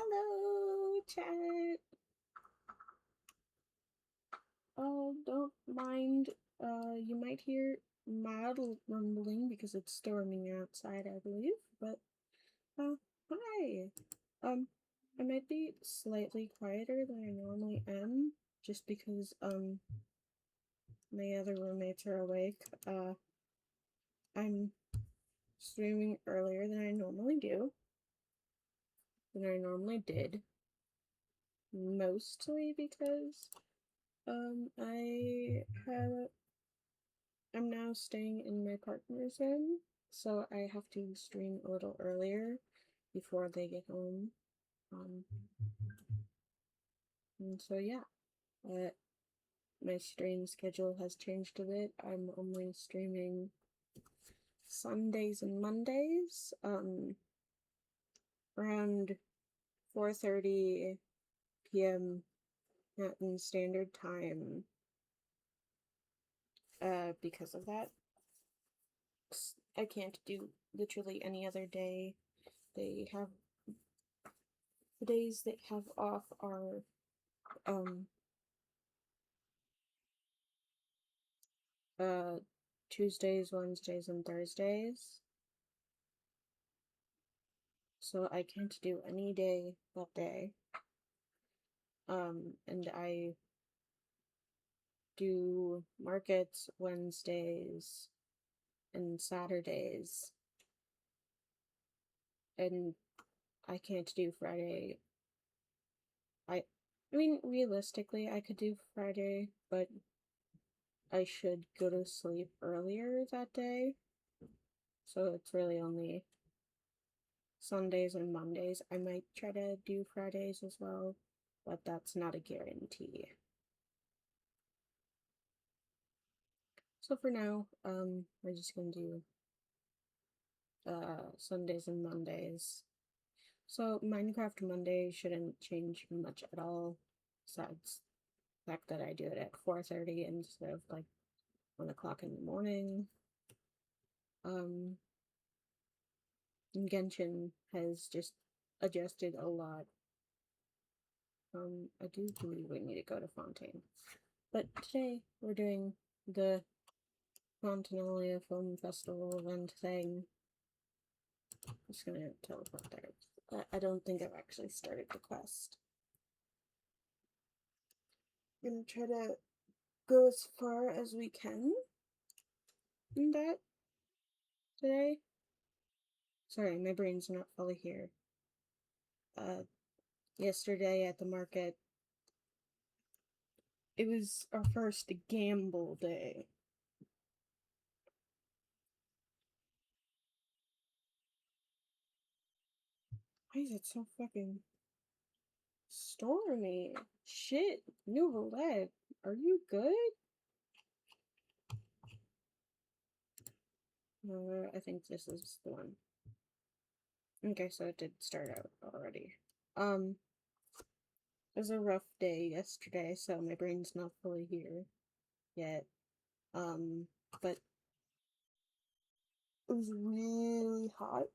Hello, chat. Don't mind. You might hear mild rumbling because it's storming outside, I believe. But, hi. Um, I might be slightly quieter than I normally am, just because, my other roommates are awake. I'm streaming earlier than I normally do, than I normally did. Mostly because, I'm now staying in my partner's room, so I have to stream a little earlier before they get home. Um, and so yeah, uh, my stream schedule has changed a bit. I'm only streaming Sundays and Mondays, around 4:30 p.m. Mountain Standard Time. Because of that, I can't do literally any other day. They have the days they have off are um uh Tuesdays, Wednesdays, and Thursdays. So I can't do any day that day. And I do markets Wednesdays and Saturdays. And I can't do Friday. I mean, realistically, I could do Friday, but I should go to sleep earlier that day. So it's really only Sundays and Mondays. I might try to do Fridays as well, but that's not a guarantee. So for now, we're just gonna do Sundays and Mondays. So Minecraft Monday shouldn't change much at all, besides the fact that I do it at 4:30 instead of like 1 o'clock in the morning. Genshin has just adjusted a lot. I do believe we need to go to Fontaine. But today we're doing the Fontinalia Film Festival event thing. I'm just gonna teleport there. I don't think I've actually started the quest. I'm gonna try to go as far as we can in that today. Sorry, my brain's not fully here. Yesterday at the market, it was our first gamble day. Why is it so fucking stormy? Shit, new roulette. Are you good? I think this is the one. Okay, so it did start out already. It was a rough day yesterday, so my brain's not fully here yet. But it was really hot.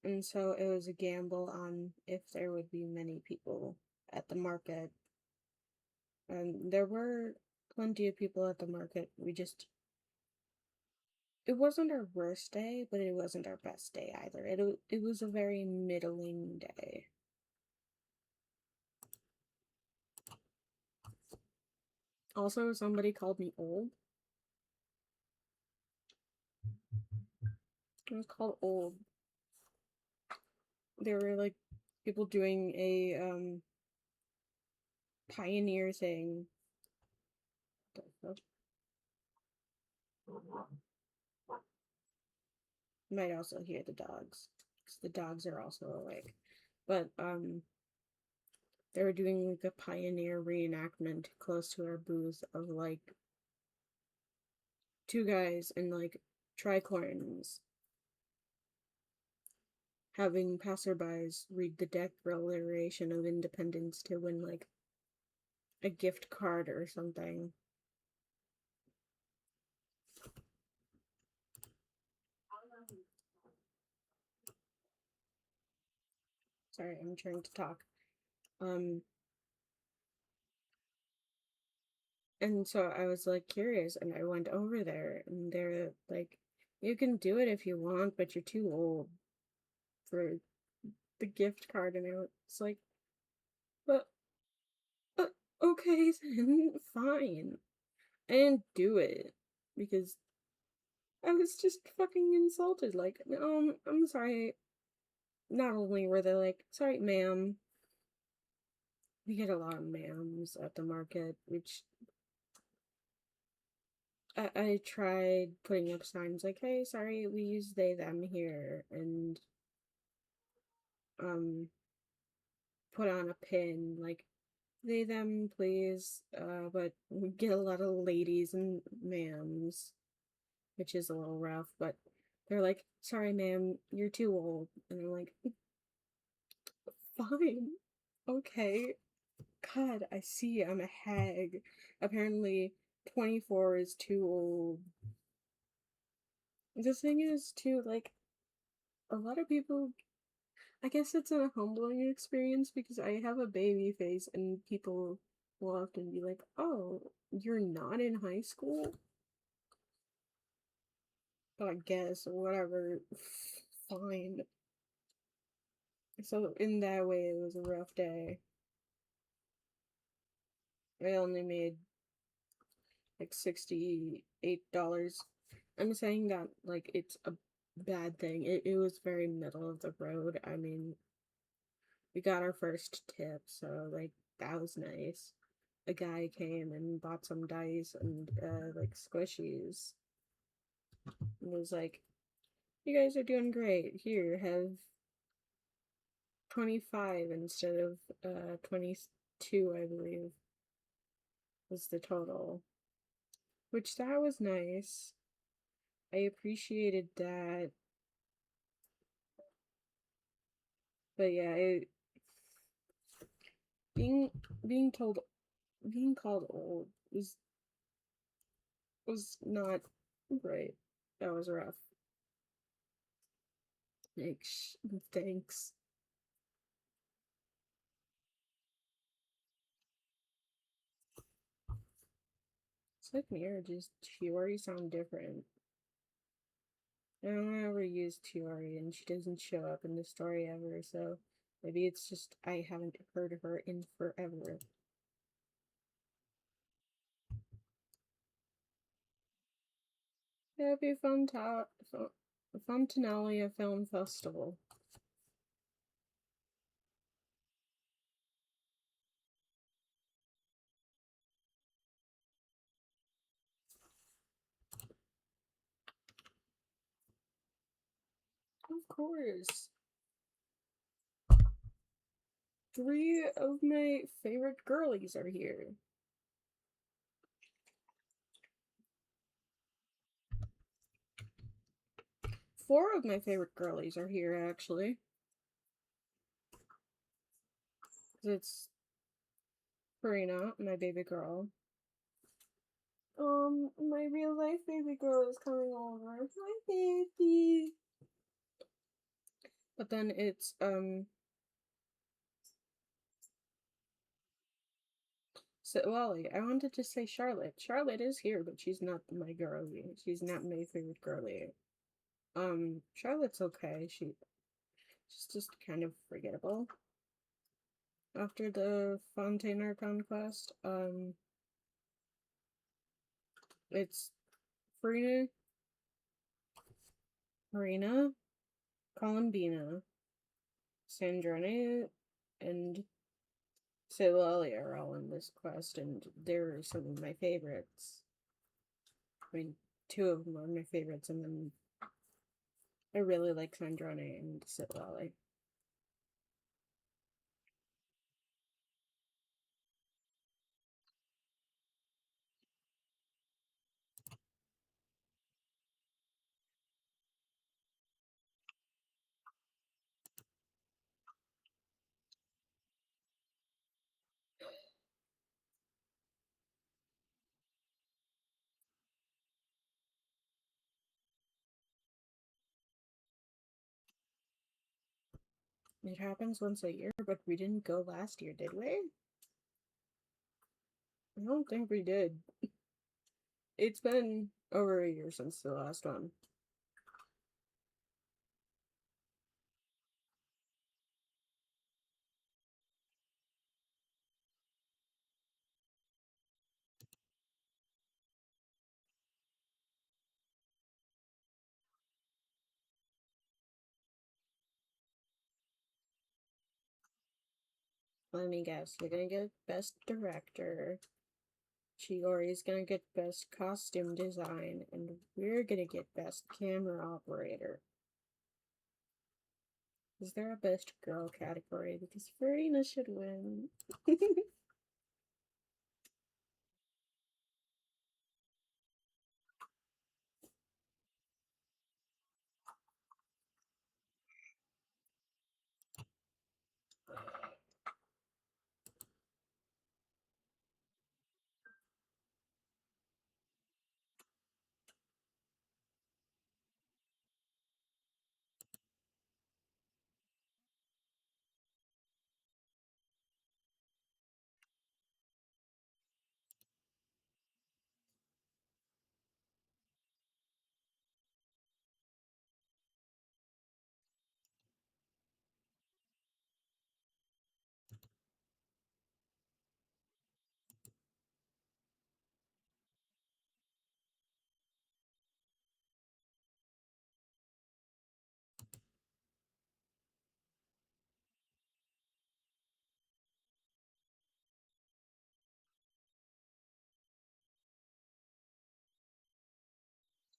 And so it was a gamble on if there would be many people at the market. And there were plenty of people at the market. It wasn't our worst day, but it wasn't our best day either. It was a very middling day. Also, somebody called me old. I was called old. There were like people doing a pioneer thing. You might also hear the dogs, because the dogs are also awake. But they were doing like a pioneer reenactment close to our booth of like two guys in like tricorns having passerbys read the Declaration of Independence to win like a gift card or something. Sorry, I'm trying to talk. Um, and so I was like curious, and I went over there, and they're like, "You can do it if you want, but you're too old for the gift card." And I was like, "But, but okay, then fine." I didn't do it because I was just fucking insulted. Like, I'm sorry. Not only were they like, "Sorry, ma'am," we get a lot of ma'ams at the market, which I tried putting up signs like, "Hey, sorry, we use they them here," and um put on a pin like they them please. But we get a lot of ladies and ma'ams, which is a little rough. But they're like, "Sorry, ma'am, you're too old," and I'm like, "Fine, okay." God, I see. I'm a hag. Apparently, 24 is too old. The thing is, too, like, a lot of people, I guess it's a humbling experience because I have a baby face and people will often be like, "Oh, you're not in high school?" But I guess, whatever, fine. So, in that way, it was a rough day. I only made like $68. I'm saying that like it's a bad thing. It was very middle of the road. I mean, we got our first tip, so like that was nice. A guy came and bought some dice and like squishies. And was like, "You guys are doing great. Here, have 25 instead of 22, I believe, was the total." Which that was nice. I appreciated that. But yeah, being being told being called old was not great. That was rough. Like, thanks. It's like marriages. Chiori sound different. I don't ever use Chiori, and she doesn't show up in the story ever. So maybe it's just I haven't heard of her in forever. Happy Fontinalia Film Festival. Of course. Three of my favorite girlies are here. Four of my favorite girlies are here, actually. It's Karina, my baby girl. My real life baby girl is coming over. Hi, baby. But then it's, so, Wally, I wanted to say Charlotte. Charlotte is here, but she's not my girlie. She's not my favorite girlie. Charlotte's okay. She's just kind of forgettable. After the Fontainer conquest, it's Farina, Marina, Columbina, Sandrone, and Silalia are all in this quest, and they're some of my favorites. I mean, two of them are my favorites, and then I really like Sandrone and Silalia. It happens once a year, but we didn't go last year, did we? I don't think we did. It's been over a year since the last one. Let me guess. You're gonna get Best Director. Chiori's gonna get Best Costume Design, and we're gonna get Best Camera Operator. Is there a Best Girl category? Because Farina should win.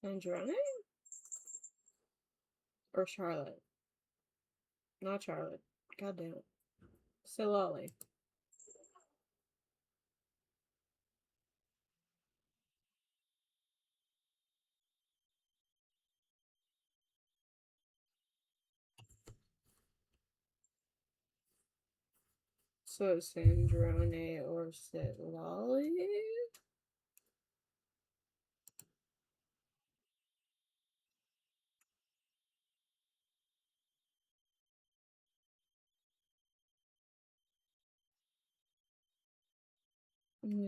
Andrade? Or Charlotte? Not Charlotte. God damn it. Silali. So Sandrone or Silali?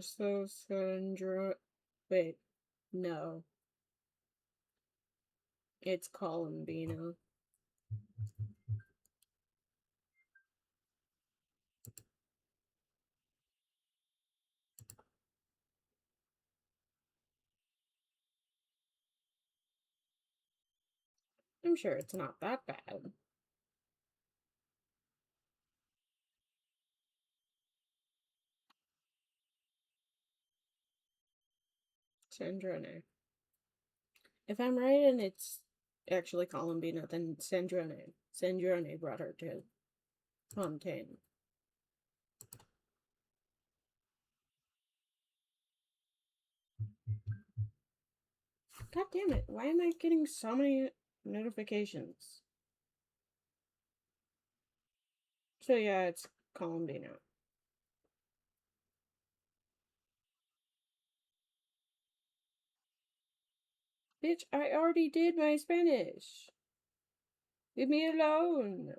So Sandra. Wait, no. It's Columbina. I'm sure it's not that bad. Sandrone. If I'm right and it's actually Columbina, then Sandrone. Sandrone brought her to Fontaine. God damn it, why am I getting so many notifications? So yeah, it's Columbina. Bitch, I already did my Spanish. Leave me alone.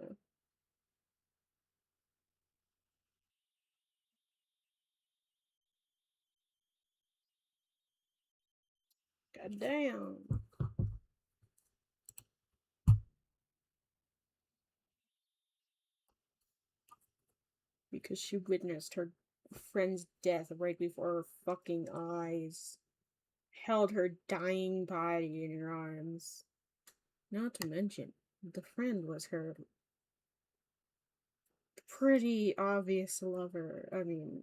God damn. Because she witnessed her friend's death right before her fucking eyes. Held her dying body in her arms. Not to mention, the friend was her pretty obvious lover. I mean,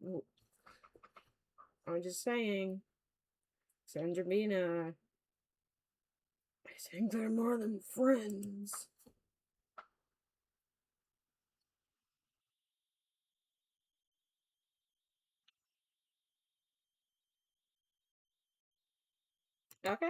I'm just saying, Sandrina, I think they're more than friends. Okay.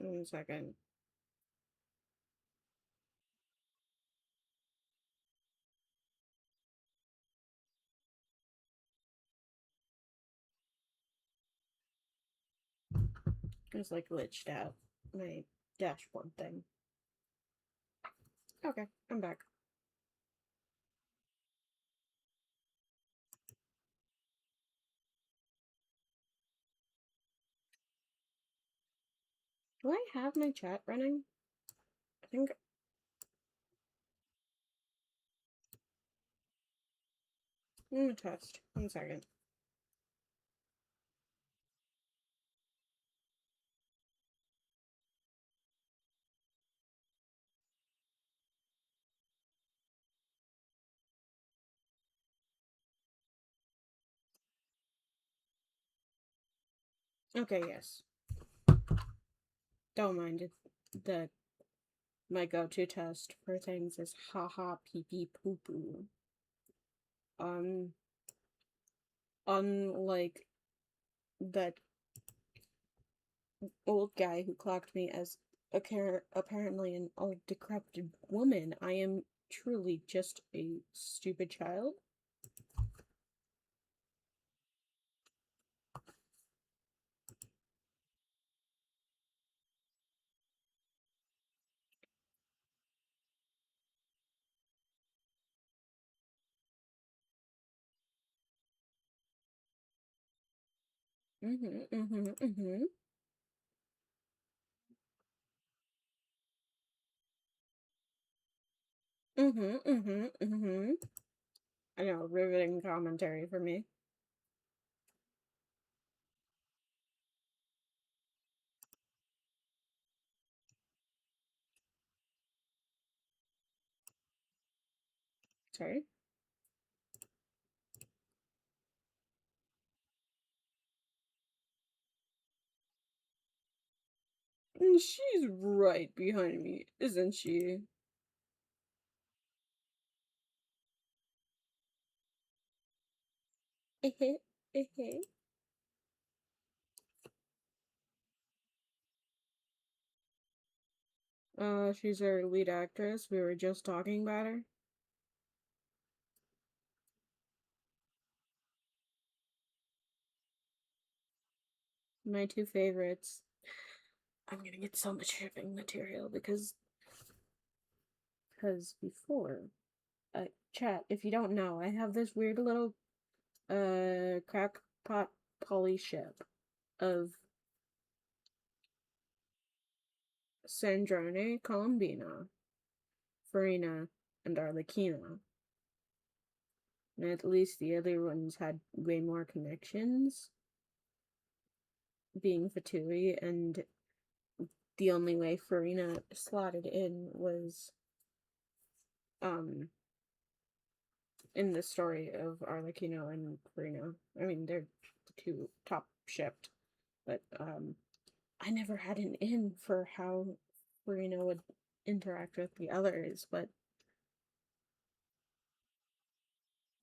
One second. It's like glitched out. My dashboard thing. Okay, I'm back. Do I have my chat running? I think. I'm gonna test. One second. Okay, yes. Don't mind it. The My go-to test for things is haha pee pee poo poo. Um, Unlike that old guy who clocked me as apparently an old decrepit woman, I am truly just a stupid child. Mm-hmm, mm-hmm, mm-hmm. Mm-hmm, mm-hmm, mm-hmm. I know, riveting commentary for me. Sorry. She's right behind me, isn't she? Eh-heh, eh-heh. She's our lead actress. We were just talking about her. My two favorites. I'm gonna get so much shipping material because before chat, if you don't know, I have this weird little crackpot poly ship of Sandrone, Colombina, Farina, and Arlecchino. And at least the other ones had way more connections, being Fatui, and the only way Farina slotted in was um in the story of Arlecchino and Farina. I mean, they're the two top shipped, but I never had an in for how Farina would interact with the others, but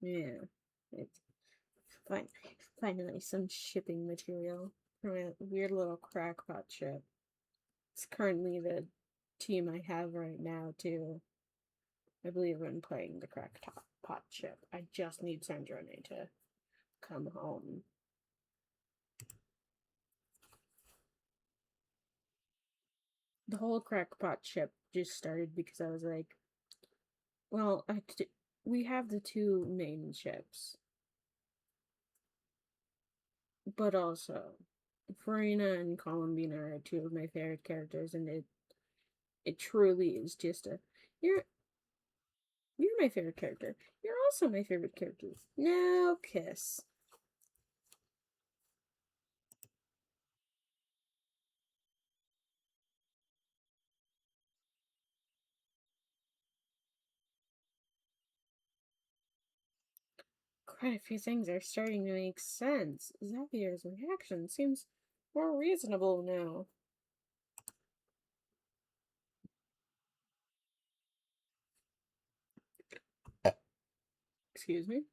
yeah, it's fine. Finally, some shipping material from a weird little crackpot ship. It's currently the team I have right now, too. I believe I'm playing the crackpot ship. I just need Sandrone to come home. The whole crackpot ship just started because I was like, well, we have the two main ships, but also Farina and Colombina are two of my favorite characters, and it truly is just a you're you're my favorite character. You're also my favorite character. Now kiss. Quite a few things are starting to make sense. Xavier's reaction seems more reasonable now. Excuse me?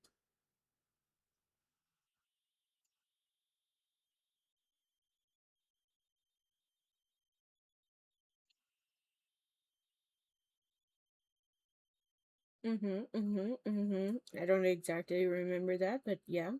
I don't exactly remember that, but yeah.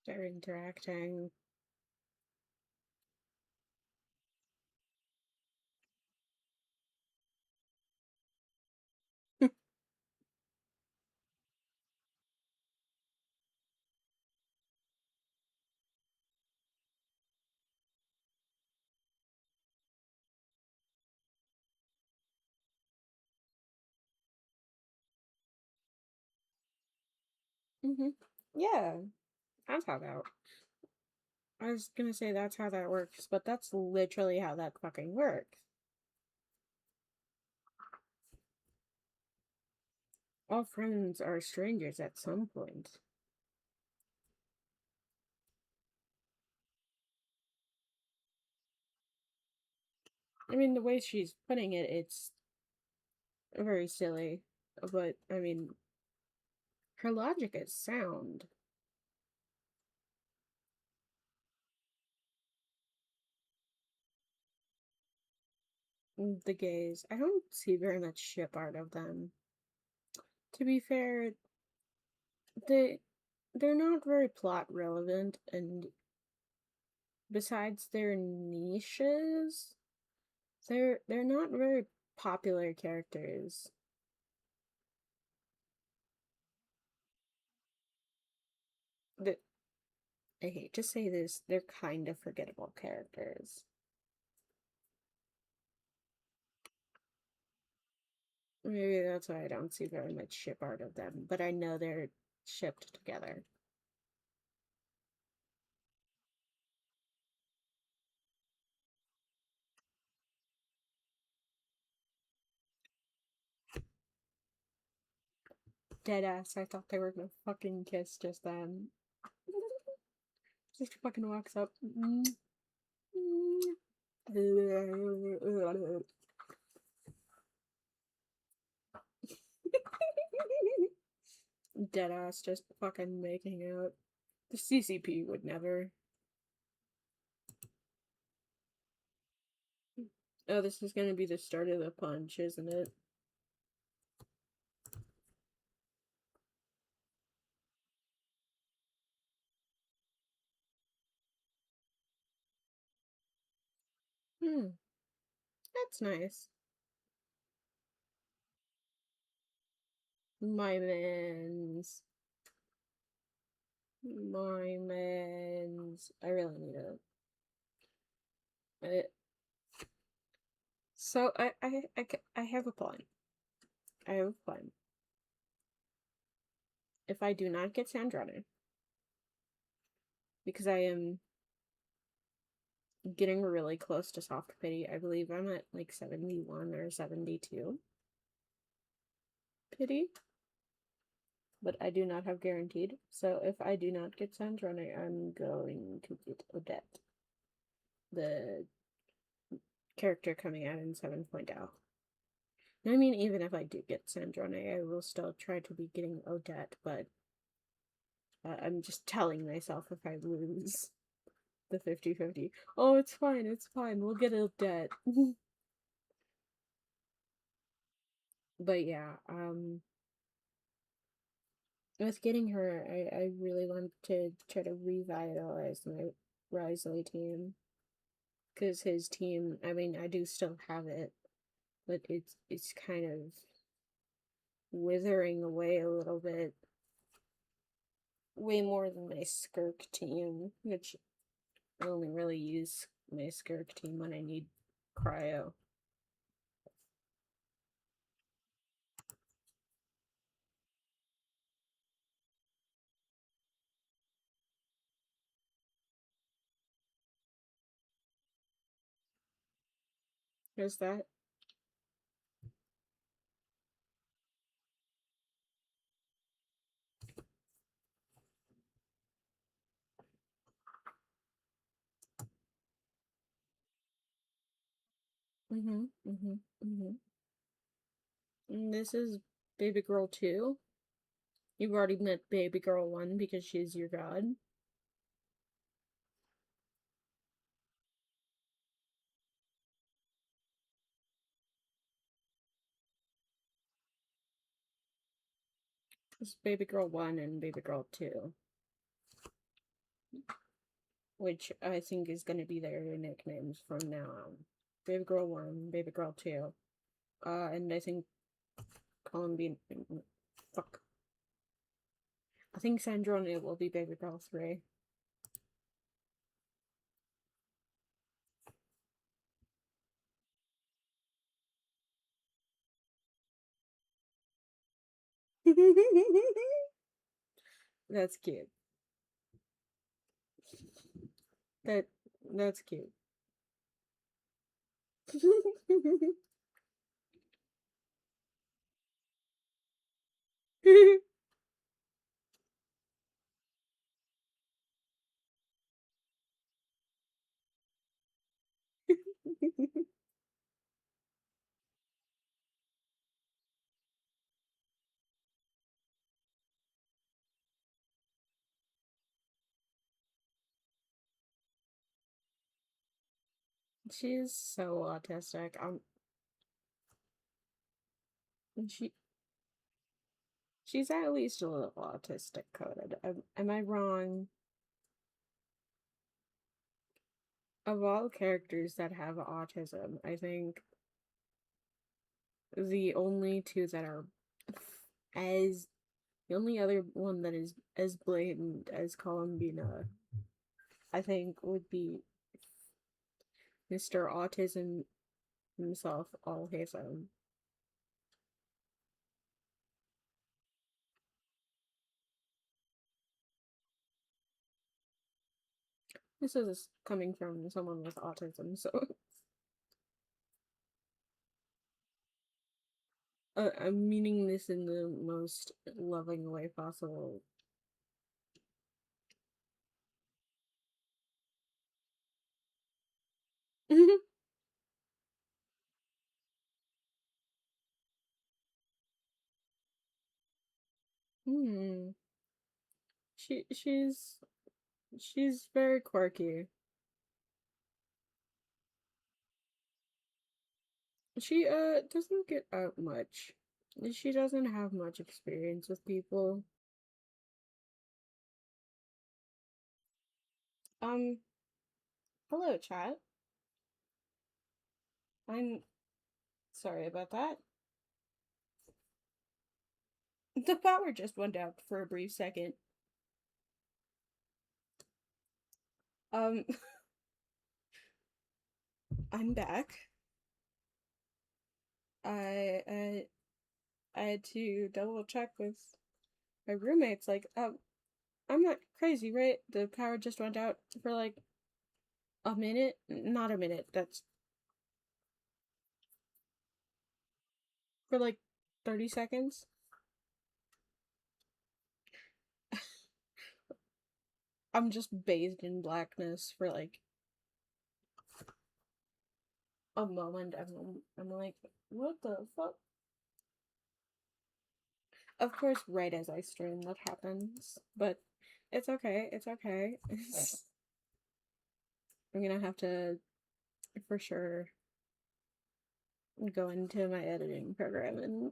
They're interacting. hmm Yeah, that's how that. I was gonna say that's how that works, but that's literally how that fucking works. All friends are strangers at some point. I mean, the way she's putting it, it's very silly, but I mean, her logic is sound. The gays, I don't see very much ship art of them. To be fair, they they're not very plot relevant, and besides their niches, they're not very popular characters. The, I hate to say this, they're kind of forgettable characters. Maybe that's why I don't see very much ship art of them, but I know they're shipped together. Deadass, I thought they were gonna fucking kiss just then. Just fucking walks up. Deadass just fucking making out. The CCP would never. Oh, this is gonna be the start of the punch, isn't it? Hmm, that's nice. My mans. My mans. I really need it. So I have a plan. I have a plan. If I do not get Sandrana, because I am getting really close to soft pity, I believe I'm at like 71 or 72 pity, but I do not have guaranteed. So if I do not get Sandrana, I'm going to get Odette, the character coming out in 7.0. I mean, even if I do get Sandrone, I will still try to be getting Odette, but I'm just telling myself if I lose the 50-50, oh, it's fine, we'll get Odette. But yeah, with getting her, I really want to try to revitalize my Risley team. Because his team, I mean, I do still have it, but it's kind of withering away a little bit. Way more than my Skirk team, which I only really use my Skirk team when I need cryo. Is that? Mm-hmm. Mm-hmm. Mm-hmm. And this is Baby Girl 2. You've already met Baby Girl 1 because she's your god. This is Baby Girl 1 and Baby Girl 2, which I think is going to be their nicknames from now on. Baby Girl 1, Baby Girl 2. And I think Columbian. Fuck. I think Sandrone will be Baby Girl 3. That's cute. That that's cute. She's so autistic. She she's at least a little autistic coded. Am I wrong? Of all characters that have autism, I think the only two that are as the only other one that is as blatant as Columbina, I think, would be Mr. Autism himself, all his own. This is coming from someone with autism, so I'm meaning this in the most loving way possible. Hmm. She she's very quirky. She doesn't get out much. She doesn't have much experience with people. Um, hello chat. I'm sorry about that. The power just went out for a brief second. Um, I'm back. I I had to double check with my roommates. Like, I'm not crazy, right? The power just went out for like a minute. Not a minute. That's for like 30 seconds. I'm just bathed in blackness for like a moment. I'm like, what the fuck? Of course, right as I stream, that happens. But it's okay. It's okay. I'm gonna have to, for sure, go into my editing program and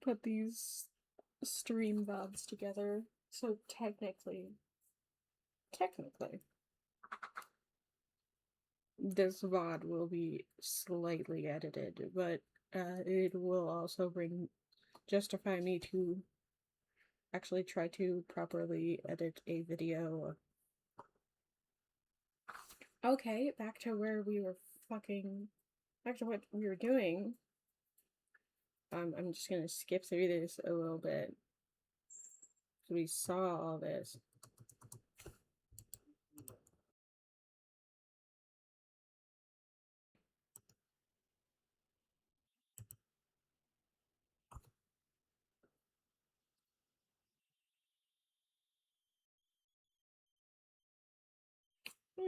put these stream VODs together. So technically, this VOD will be slightly edited, but it will also justify me to actually try to properly edit a video. Okay, back to where we were back to what we were doing. I'm just gonna skip through this a little bit. So we saw all this.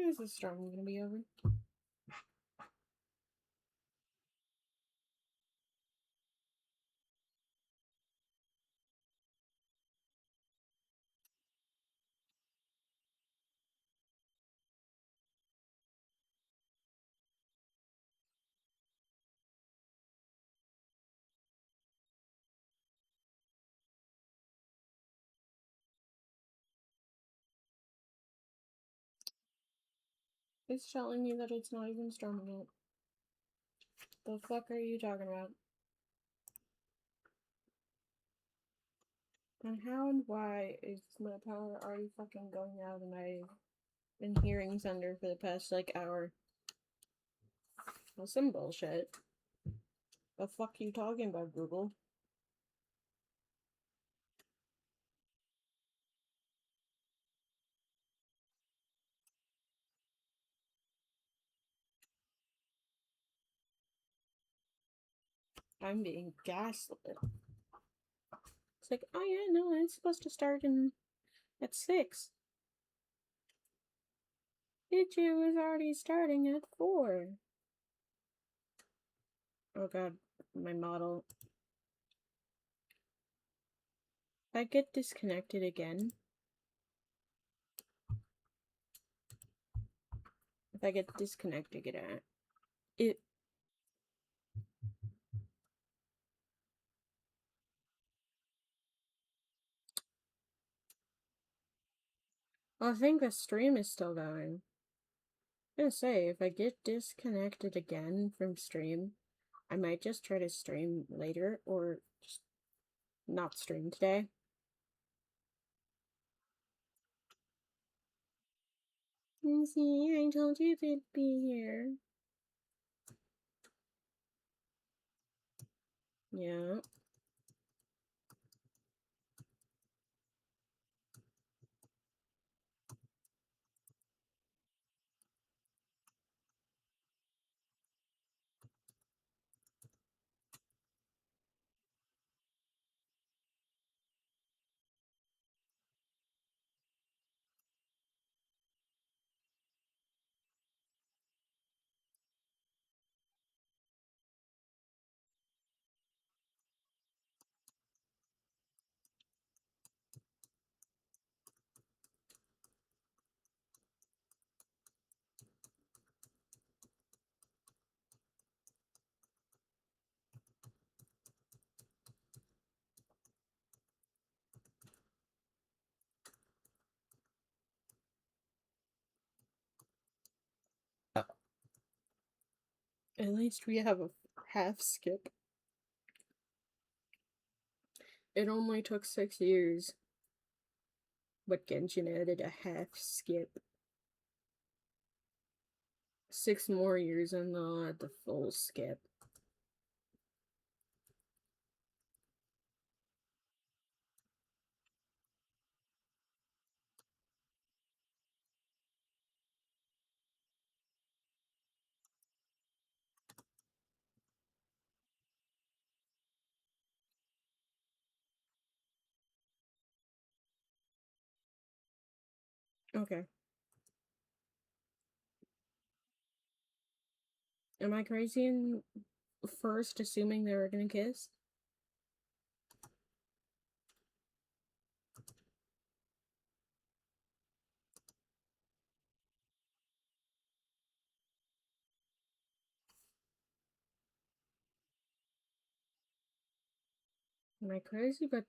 When is this storm gonna be over? It's telling me that it's not even storming yet. The fuck are you talking about? And how and why is my power already fucking going out and I've been hearing thunder for the past, like, hour? Well, some bullshit. The fuck are you talking about, Google? I'm being gaslit. It's like, oh yeah, no, it's supposed to start at 6. It was already starting at 4. Oh god, my model. If I get disconnected again, it. I think the stream is still going. I'm gonna say, if I get disconnected again from stream, I might just try to stream later or just not stream today. See, I told you they'd be here. Yeah. At least we have a half skip. It only took 6 years, but Genshin added a half skip. 6 more years and they'll add the full skip. Okay. Am I crazy in first assuming they were gonna kiss? Am I crazy? But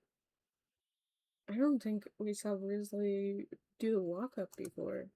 I don't think we saw Grizzly do the walk up before.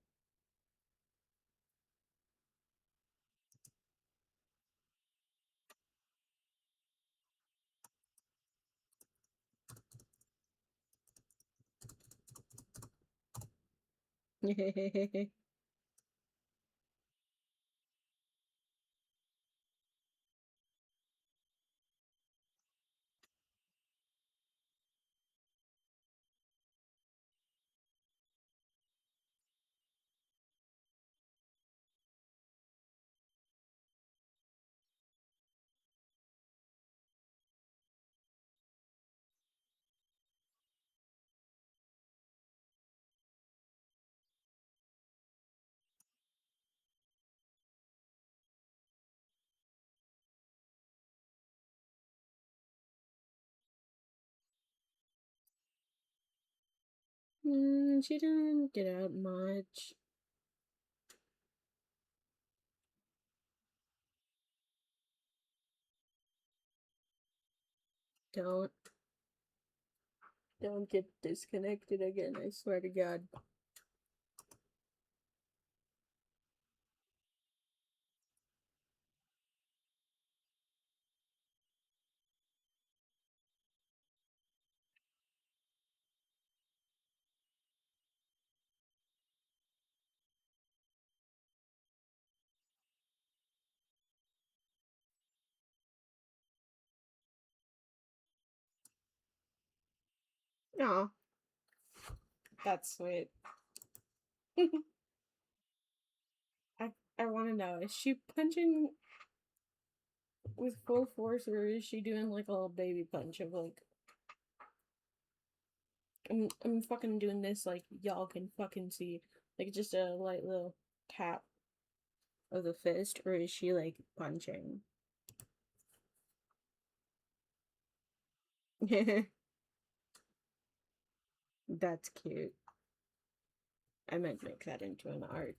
She didn't get out much. Don't. Don't get disconnected again, I swear to God. Aw, that's sweet. I I want to know, is she punching with full force, or is she doing like a little baby punch of like, I'm fucking doing this like y'all can fucking see, like just a light little tap of the fist, or is she like punching? That's cute. I might make that into an art.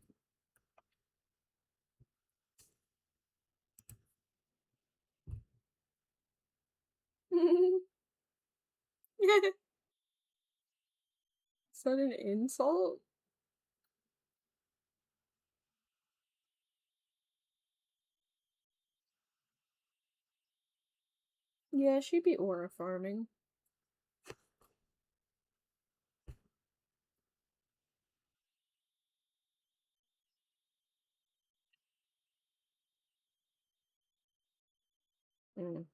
Is that an insult? Yeah, she'd be aura farming. Mm.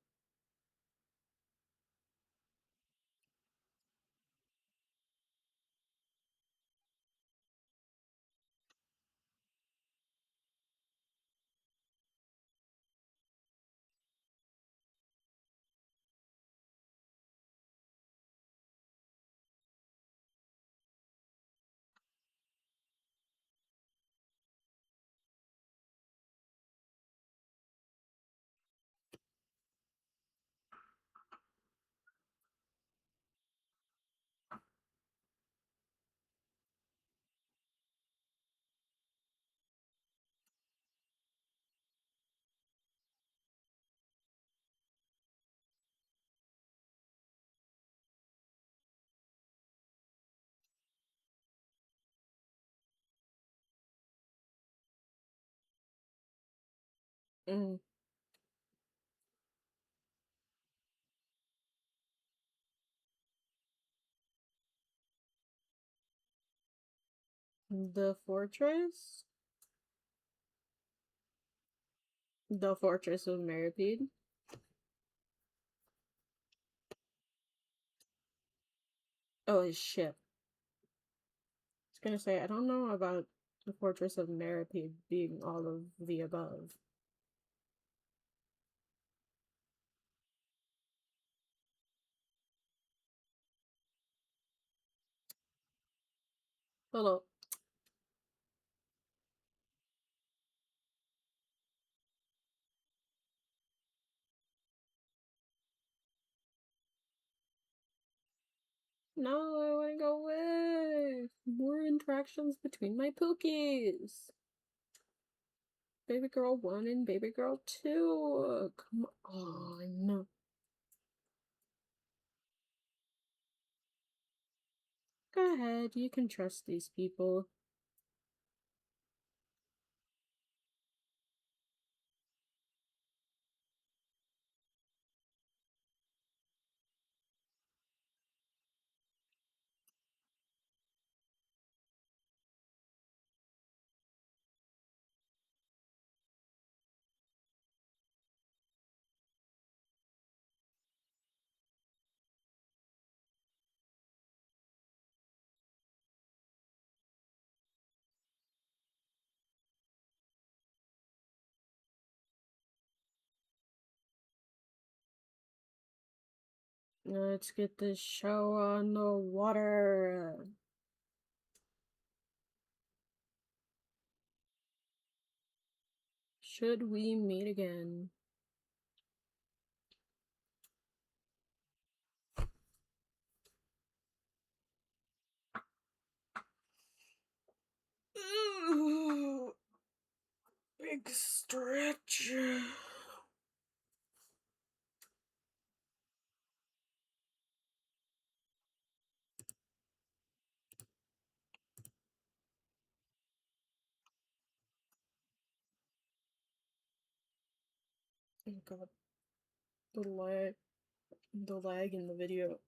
Mm. The fortress? The fortress of Meripede? Oh, his ship. I was gonna say, I don't know about the fortress of Meripede being all of the above. Hello. No, I wanna go away. More interactions between my pookies. Baby girl 1 and baby girl 2. Come on. Go ahead, you can trust these people. Let's get this show on the water. Should we meet again? big stretch. Oh god, the lag in the video.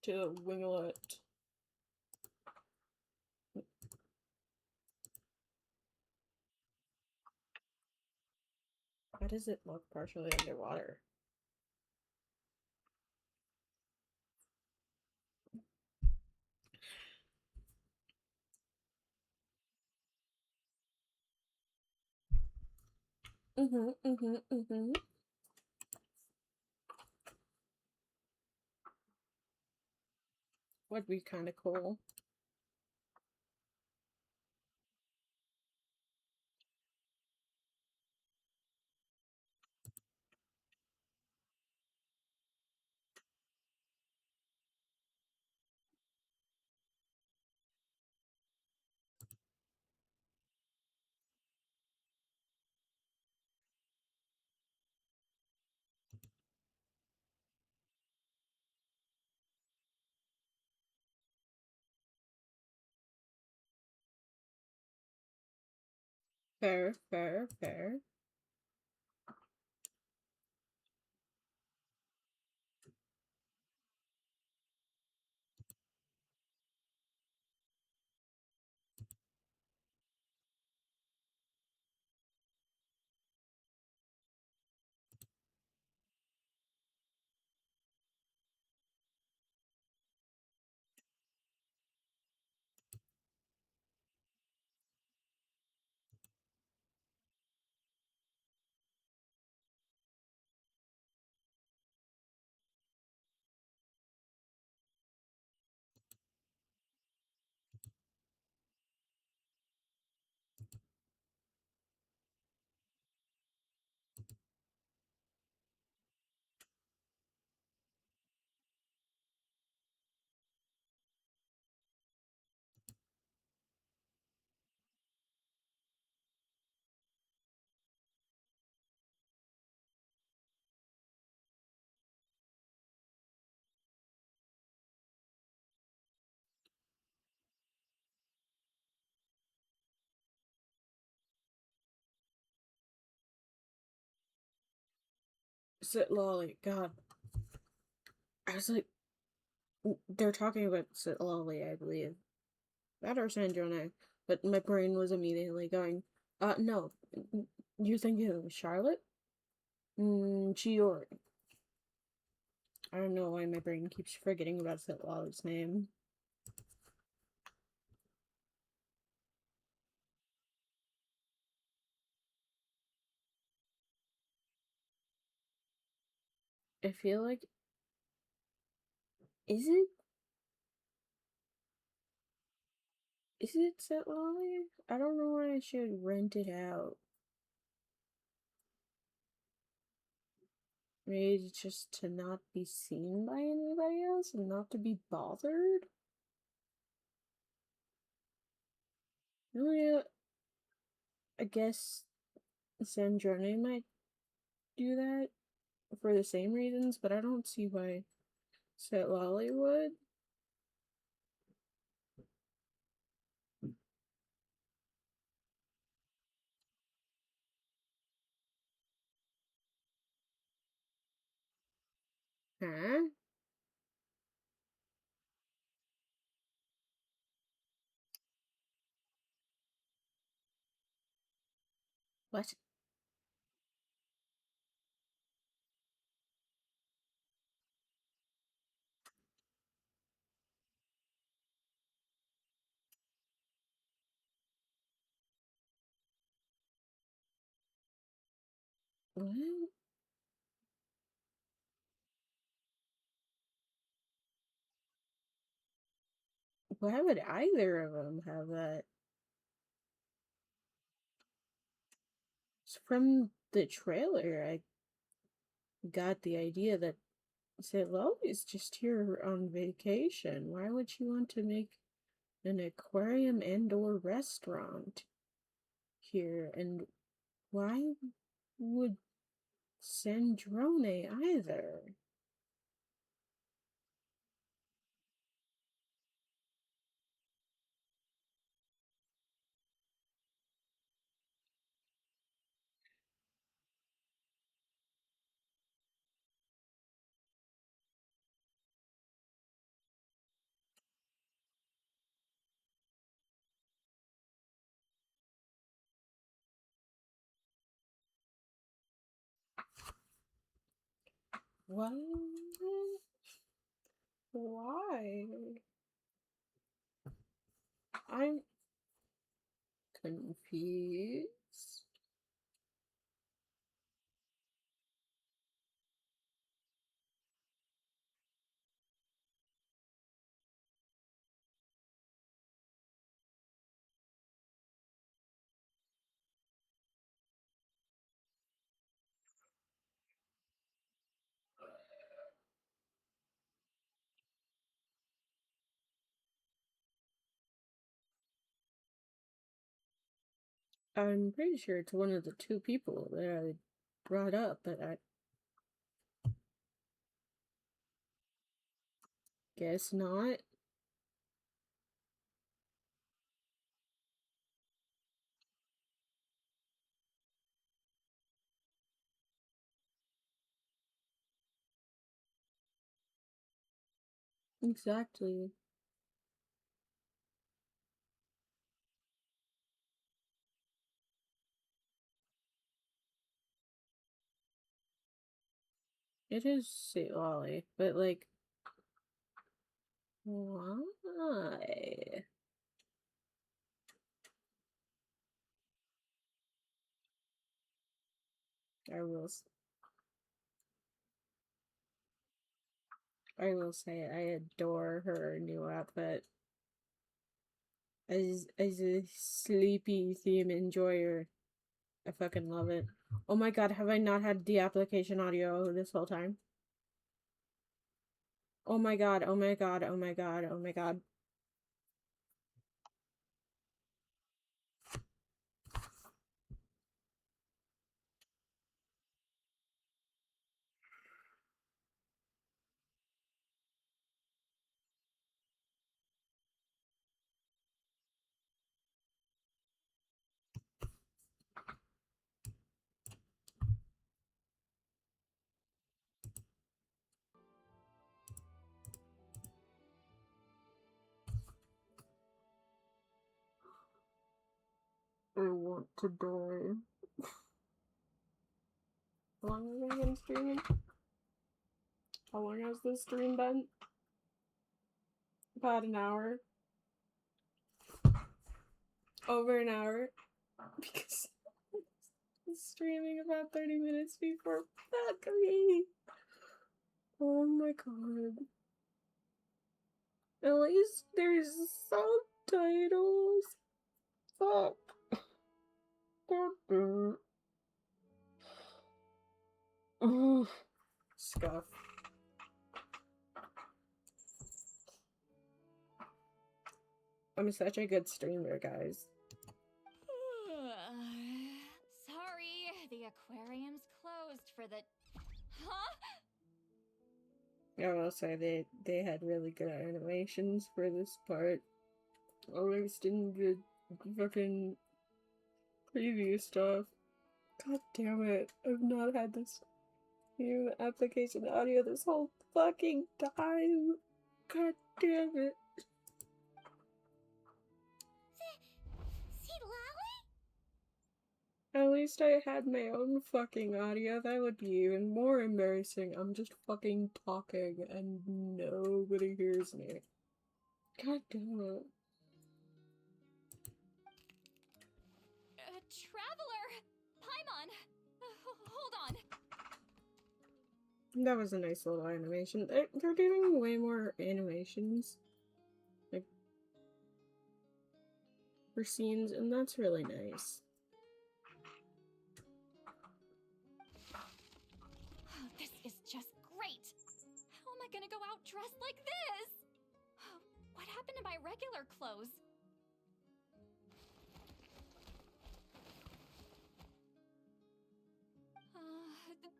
To wiggle it. Why does it look partially underwater? Would be kind of cool. Fair, fair, fair. Sit lolly. God, I was like, they're talking about sit lolly, I believe. That or Sandrone. But my brain was immediately going, no. You're thinking of Charlotte? Chiori. I don't know why my brain keeps forgetting about sit lolly's name. I feel like, is it? Is it sit lolly? I don't know why I should rent it out. Maybe just to not be seen by anybody else and not to be bothered? Oh yeah, I guess Sandrone might do that for the same reasons, but I don't see why Sit Lolly would. Huh? What? What? Why would either of them have that? From the trailer, I got the idea that Sit Lolly is just here on vacation. Why would she want to make an aquarium and/or restaurant here, and why would Sandrone either? What? Why? I'm confused. I'm pretty sure it's one of the two people that I brought up, but I guess not. Exactly. It is St. Lolly, but like, why? I will. I will say I adore her new outfit. As a sleepy theme enjoyer, I fucking love it. Oh my god, have I not had the application audio this whole time? Oh my god, oh my god, oh my god, oh my god. I want to die. How long have I been streaming? How long has this stream been? About an hour. Over an hour. Because I was streaming about 30 minutes before. Fuck me. Oh my god. At least there's subtitles. Fuck. Ugh. Scuff. I'm such a good streamer, guys. Sorry, the aquarium's closed for the... Huh? I will say they had really good animations for this part. At least in the fucking preview stuff. God damn it. I've not had this new application audio this whole fucking time. God damn it. See Lally? At least I had my own fucking audio. That would be even more embarrassing. I'm just fucking talking and nobody hears me. God damn it. Traveler! Paimon! Hold on. That was a nice little animation. They're doing way more animations. Like, for scenes, and that's really nice. Oh, this is just great! How am I gonna go out dressed like this? What happened to my regular clothes?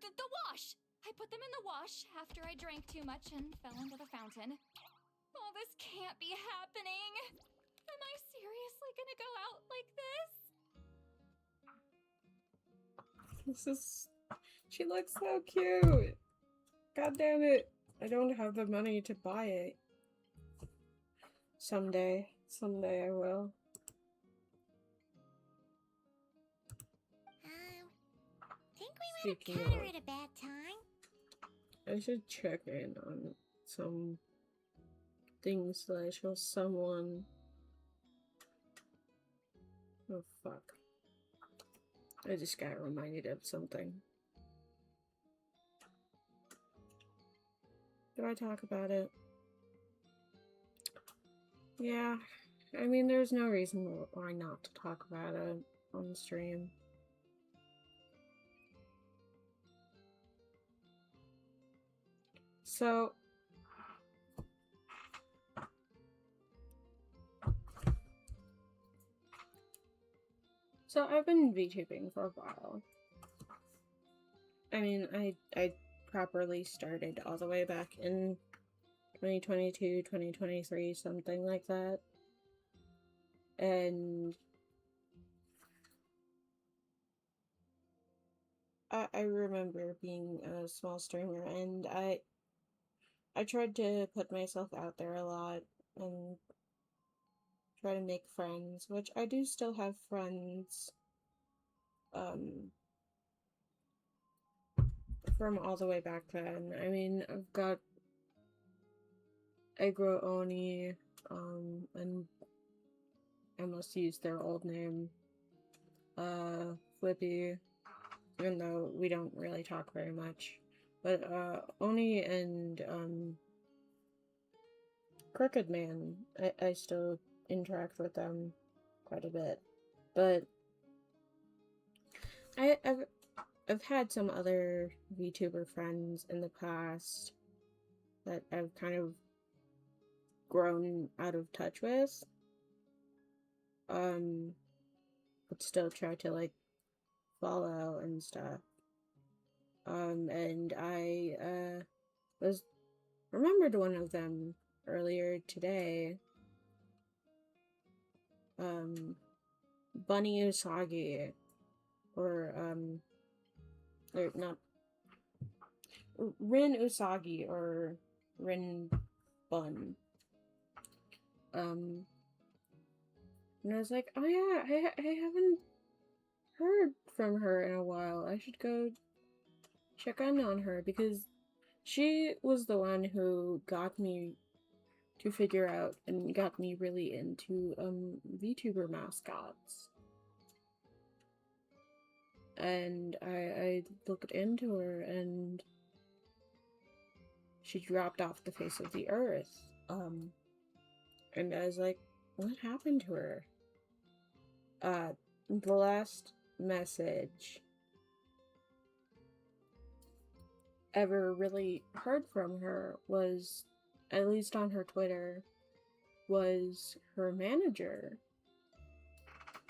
The wash! I put them in the wash after I drank too much and fell into the fountain. Oh, this can't be happening! Am I seriously gonna go out like this? She looks so cute! God damn it! I don't have the money to buy it. Someday I will. Think we might have caught her at a bad time? I should check in on some things that I show someone. Oh fuck. I just got reminded of something. Do I talk about it? Yeah. I mean, there's no reason why not to talk about it on the stream. So, I've been VTubing for a while. I mean, I properly started all the way back in 2022, 2023, something like that. And I remember being a small streamer, and I tried to put myself out there a lot and try to make friends, which I do still have friends from all the way back then. I mean, I've got Agro Oni, and I must use their old name, Flippy, even though we don't really talk very much. But, Oni and, Crooked Man, I still interact with them quite a bit. But I've had some other VTuber friends in the past that I've kind of grown out of touch with. But still try to, like, follow and stuff. And I, remembered one of them earlier today. Bunny Usagi. Or not... Rin Usagi, or Rin Bun. And I was like, oh yeah, I haven't heard from her in a while. I should go check in on her, because she was the one who got me to figure out and got me really into VTuber mascots. And I looked into her, and she dropped off the face of the earth. And I was like, what happened to her? The last message ever really heard from her was, at least on her Twitter, was her manager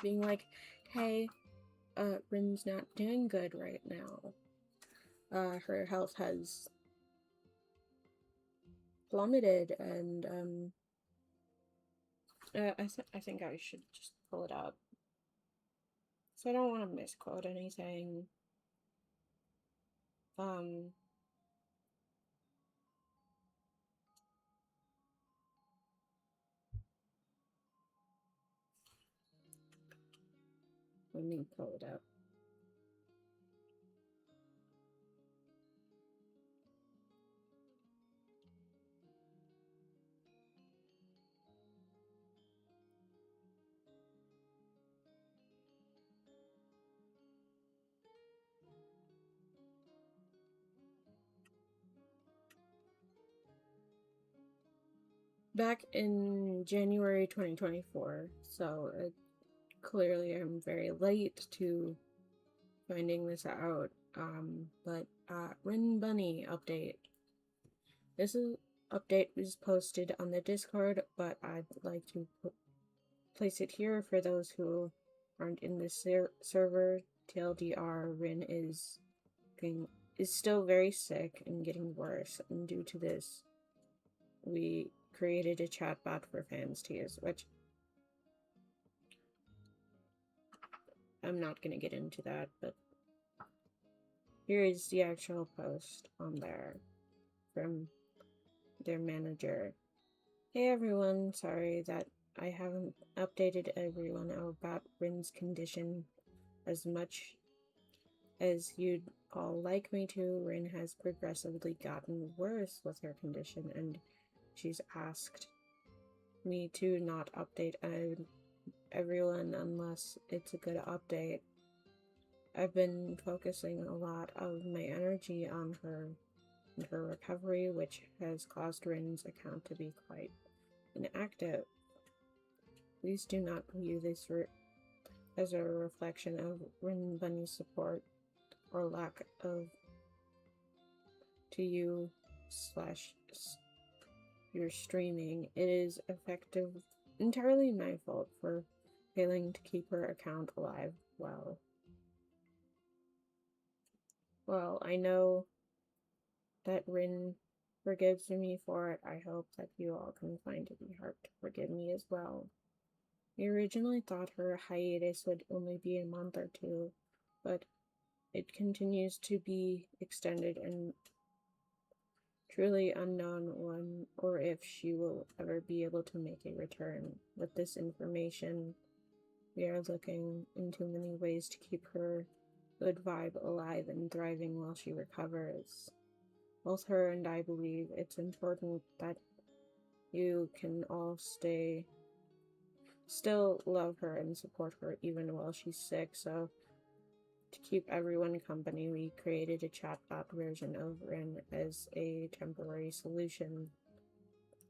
being like, hey, Rin's not doing good right now. Her health has plummeted, and I think I should just pull it up. So I don't want to misquote anything. Let me pull it up. Back in January 2024, so clearly I'm very late to finding this out, but Rin Bunny update. This is update was posted on the Discord, but I'd like to place it here for those who aren't in the server. TLDR, Rin is still very sick and getting worse, and due to this, we created a chatbot for fans to use, which I'm not gonna get into that, but here is the actual post on there from their manager. Hey everyone, sorry that I haven't updated everyone about Rin's condition as much as you'd all like me to. Rin has progressively gotten worse with her condition, and she's asked me to not update everyone unless it's a good update. I've been focusing a lot of my energy on her and her recovery, which has caused Rin's account to be quite inactive. Please do not view this as a reflection of Rin Bunny's support or lack of to you / your streaming. It is entirely my fault for failing to keep her account alive. Well, I know that Rin forgives me for it. I hope that you all can find it in your heart to forgive me as well. We originally thought her hiatus would only be a month or two, but it continues to be extended, and truly unknown when or if she will ever be able to make a return. With this information, we are looking into many ways to keep her good vibe alive and thriving while she recovers. Both her and I believe it's important that you can all still love her and support her even while she's sick. So to keep everyone company, we created a chatbot version of Rin as a temporary solution.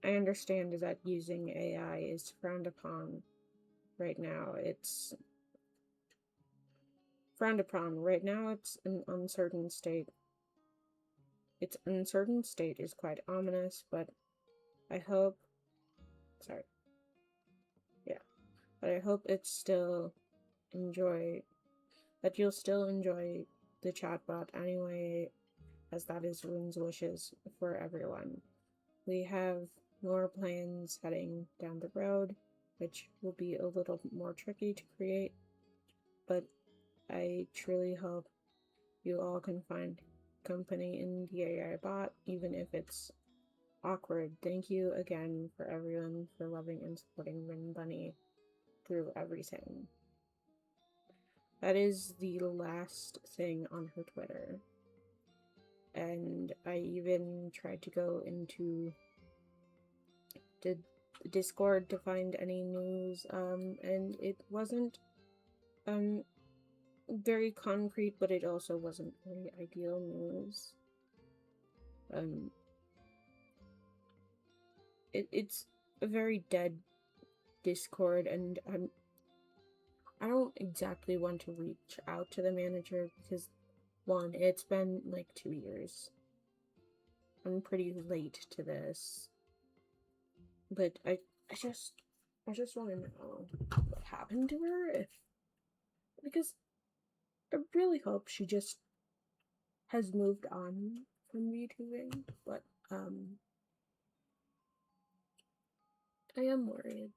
I understand that using AI is frowned upon right now. It's an uncertain state. Its uncertain state is quite ominous, but I hope that you'll still enjoy the chatbot anyway, as that is Rin's wishes for everyone. We have more plans heading down the road, which will be a little more tricky to create, but I truly hope you all can find company in the AI bot, even if it's awkward. Thank you again for everyone for loving and supporting Rin Bunny through everything. That is the last thing on her Twitter. And I even tried to go into the Discord to find any news, and it wasn't very concrete, but it also wasn't very ideal news. It's a very dead Discord, and I don't exactly want to reach out to the manager because, one, it's been like 2 years. I'm pretty late to this, but I just want to know what happened to her, because I really hope she just has moved on from YouTubing, but I am worried.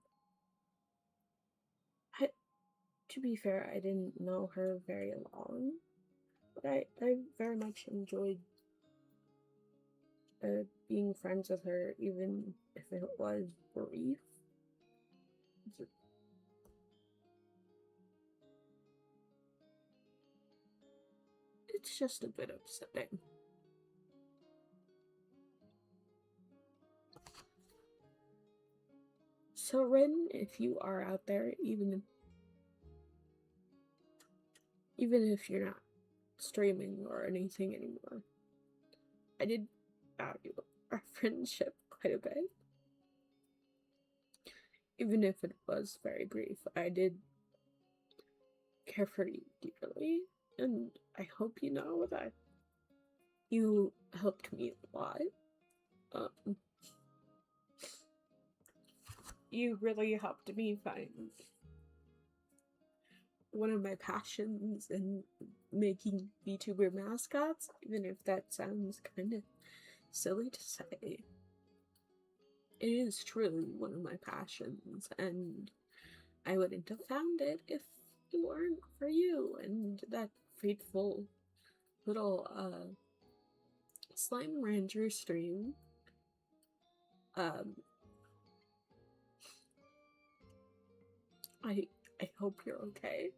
To be fair, I didn't know her very long, but I very much enjoyed being friends with her, even if it was brief. It's just a bit upsetting. So Rin, if you are out there, even if you're not streaming or anything anymore, I did value our friendship quite a bit. Even if it was very brief, I did care for you dearly, and I hope you know that you helped me a lot. You really helped me find one of my passions in making VTuber mascots, even if that sounds kind of silly to say. It is truly one of my passions, and I wouldn't have found it if it weren't for you and that fateful little Slime Ranger stream. Um, I I hope you're okay.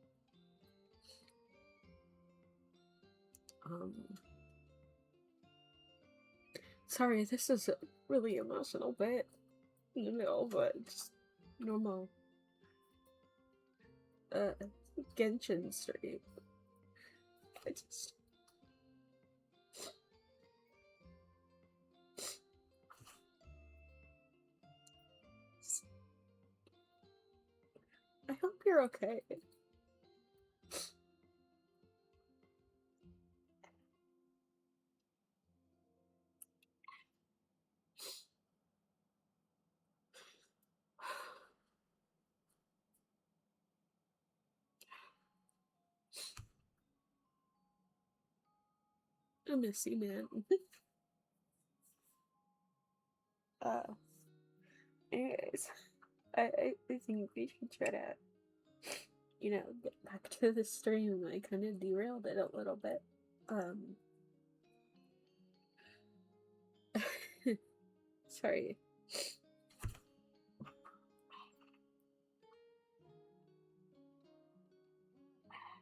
Um, sorry, this is a really emotional bit in the middle, but it's normal. Uh, Genshin stream. I just. I hope you're okay. I miss you, man. uh, anyways, I think we should try to, get back to the stream. I kind of derailed it a little bit. Sorry.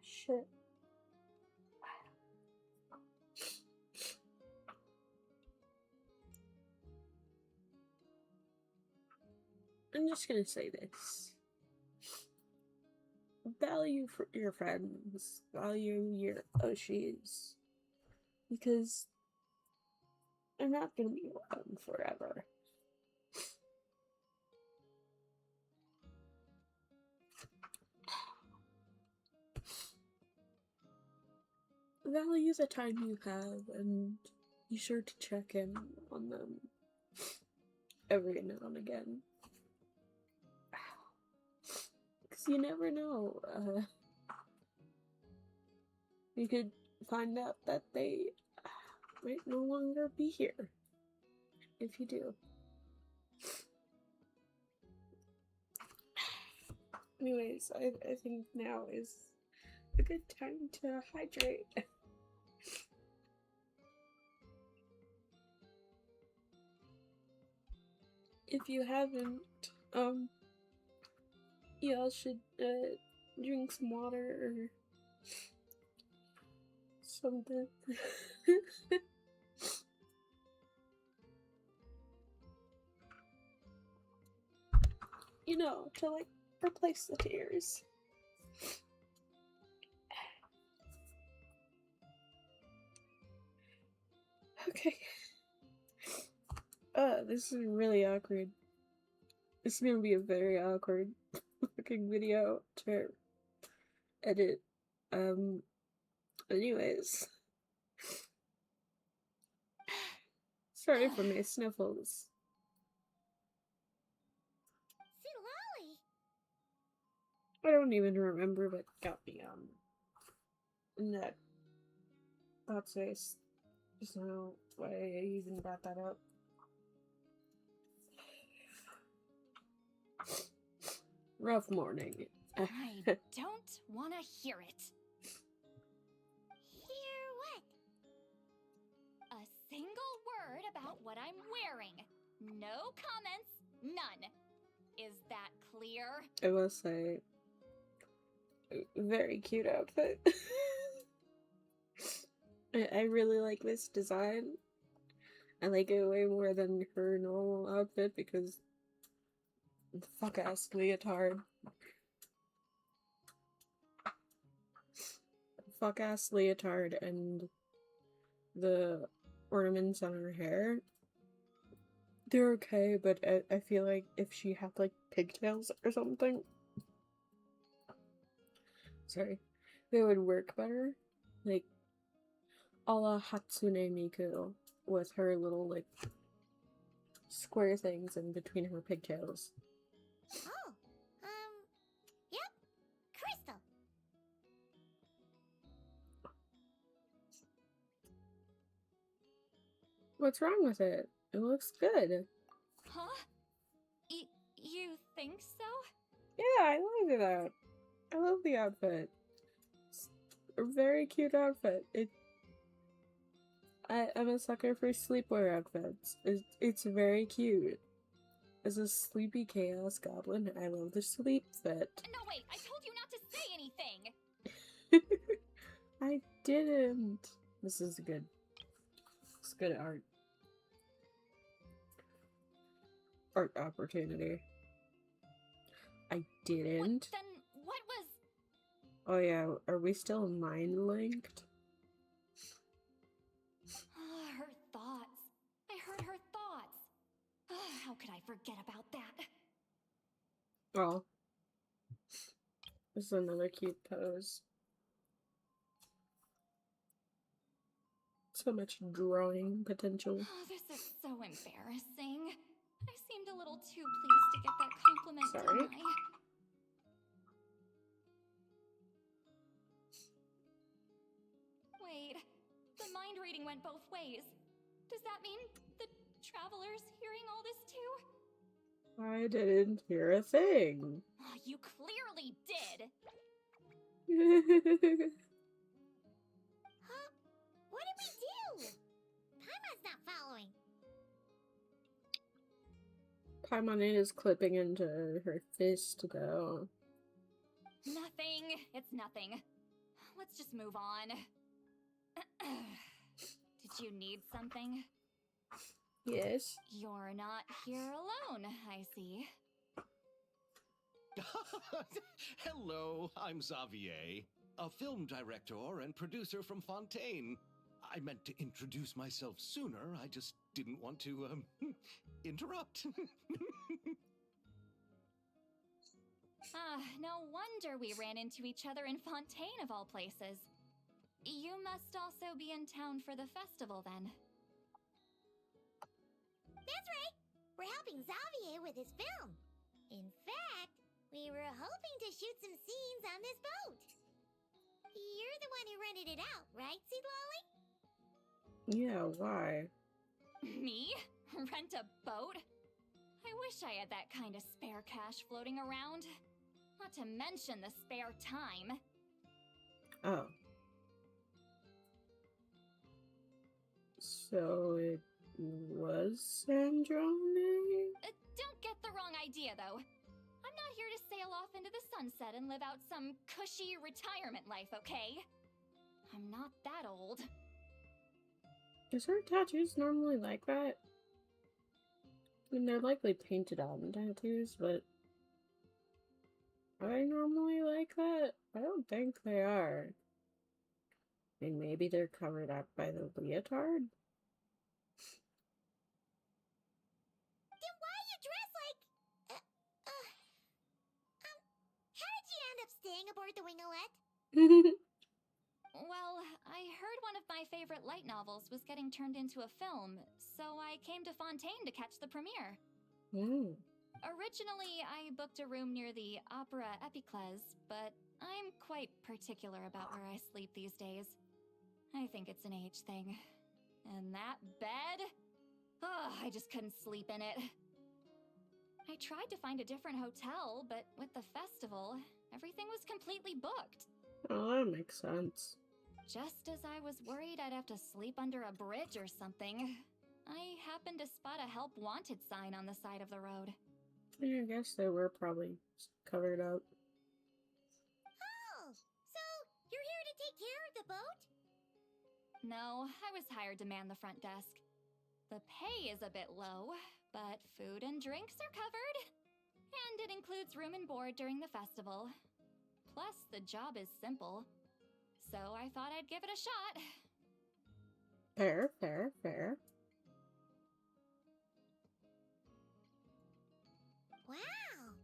Shit. I'm just gonna say this. Value for your friends, value your Oshis, because they're not gonna be around forever. Value the time you have, and be sure to check in on them every now and again. Because you never know, you could find out that they might no longer be here if you do. Anyways, I think now is a good time to hydrate. If you haven't, y'all should drink some water or something. To like replace the tears. Okay. This is really awkward. This is gonna be a very awkward looking video to edit. Anyways. Sorry for my sniffles. I don't even remember what got me in that thought space. Just don't know why I even brought that up. Rough morning. I don't want to hear it. Hear what? A single word about what I'm wearing. No comments, none. Is that clear? I will say, very cute outfit. I really like this design. I like it way more than her normal outfit because fuck ass leotard. Fuck ass leotard and the ornaments on her hair. They're okay, but I feel like if she had like pigtails or something, sorry, they would work better. Like a la Hatsune Miku with her little like square things in between her pigtails. Oh, yep, Crystal. What's wrong with it? It looks good. Huh? You think so? Yeah, I like that. I love the outfit. It's a very cute outfit. I'm a sucker for sleepwear outfits. It's very cute. As a sleepy chaos goblin, I love the sleep fit. No, wait, I told you not to say anything! I didn't. This is good. It's good art. Art opportunity. I didn't. Then what was... Oh yeah, are we still mind linked? Her thoughts. I heard her thoughts. How could I forget about that? Oh. This is another cute pose. So much drawing potential. Oh, this is so embarrassing. I seemed a little too pleased to get that compliment, Sorry. didn't I? Wait, the mind reading went both ways. Does that mean the traveler's hearing all this too? I didn't hear a thing. You clearly did! Huh? What did we do? Paimon's not following. Paimon is clipping into her fist, though. Nothing. It's nothing. Let's just move on. Did you need something? Yes. You're not here alone, I see. Hello, I'm Xavier, a film director and producer from Fontaine. I meant to introduce myself sooner, I just didn't want to, interrupt. No wonder we ran into each other in Fontaine of all places. You must also be in town for the festival then. That's right. We're helping Xavier with his film. In fact, we were hoping to shoot some scenes on this boat. You're the one who rented it out, right, Seed Lolly? Yeah, why? Me? Rent a boat? I wish I had that kind of spare cash floating around. Not to mention the spare time. Oh. So it was Sandrone? Don't get the wrong idea, though. I'm not here to sail off into the sunset and live out some cushy retirement life, okay? I'm not that old. Is her tattoos normally like that? I mean, they're likely painted on tattoos, but are they normally like that? I don't think they are. I mean, maybe they're covered up by the leotard? Then why you dress like... how did you end up staying aboard the Wingolette? Well, I heard one of my favorite light novels was getting turned into a film, so I came to Fontaine to catch the premiere. Originally, I booked a room near the Opera Epiclese, but I'm quite particular about where I sleep these days. I think it's an age thing. And that bed? Oh, I just couldn't sleep in it. I tried to find a different hotel, but with the festival, everything was completely booked. Oh, that makes sense. Just as I was worried I'd have to sleep under a bridge or something, I happened to spot a help wanted sign on the side of the road. I guess they were probably covered up. Oh, so you're here to take care of the boat? No, I was hired to man the front desk. The pay is a bit low, but food and drinks are covered. And it includes room and board during the festival. Plus, the job is simple. So I thought I'd give it a shot. Fair, fair, fair. Wow,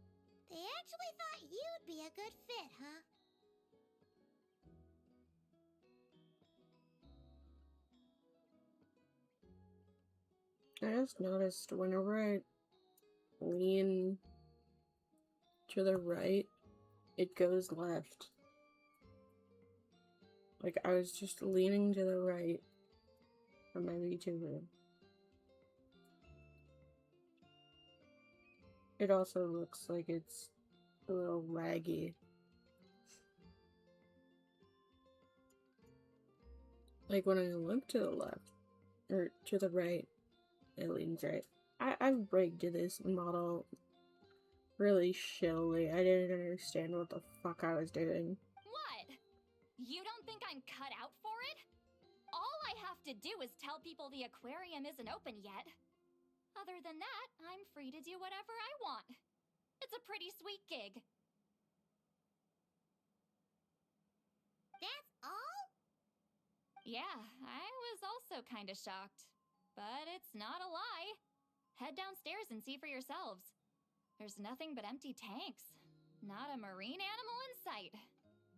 they actually thought you'd be a good fit, huh? I just noticed whenever I lean to the right, it goes left. Like, I was just leaning to the right on my VTuber. It also looks like it's a little laggy. Like, when I look to the left, or to the right, it leans right. I've rigged this model really shillily. I didn't understand what the fuck I was doing. What? You don't think I'm cut out for it? All I have to do is tell people the aquarium isn't open yet. Other than that, I'm free to do whatever I want. It's a pretty sweet gig. That's all? Yeah, I was also kinda shocked. But it's not a lie. Head downstairs and see for yourselves. There's nothing but empty tanks. Not a marine animal in sight.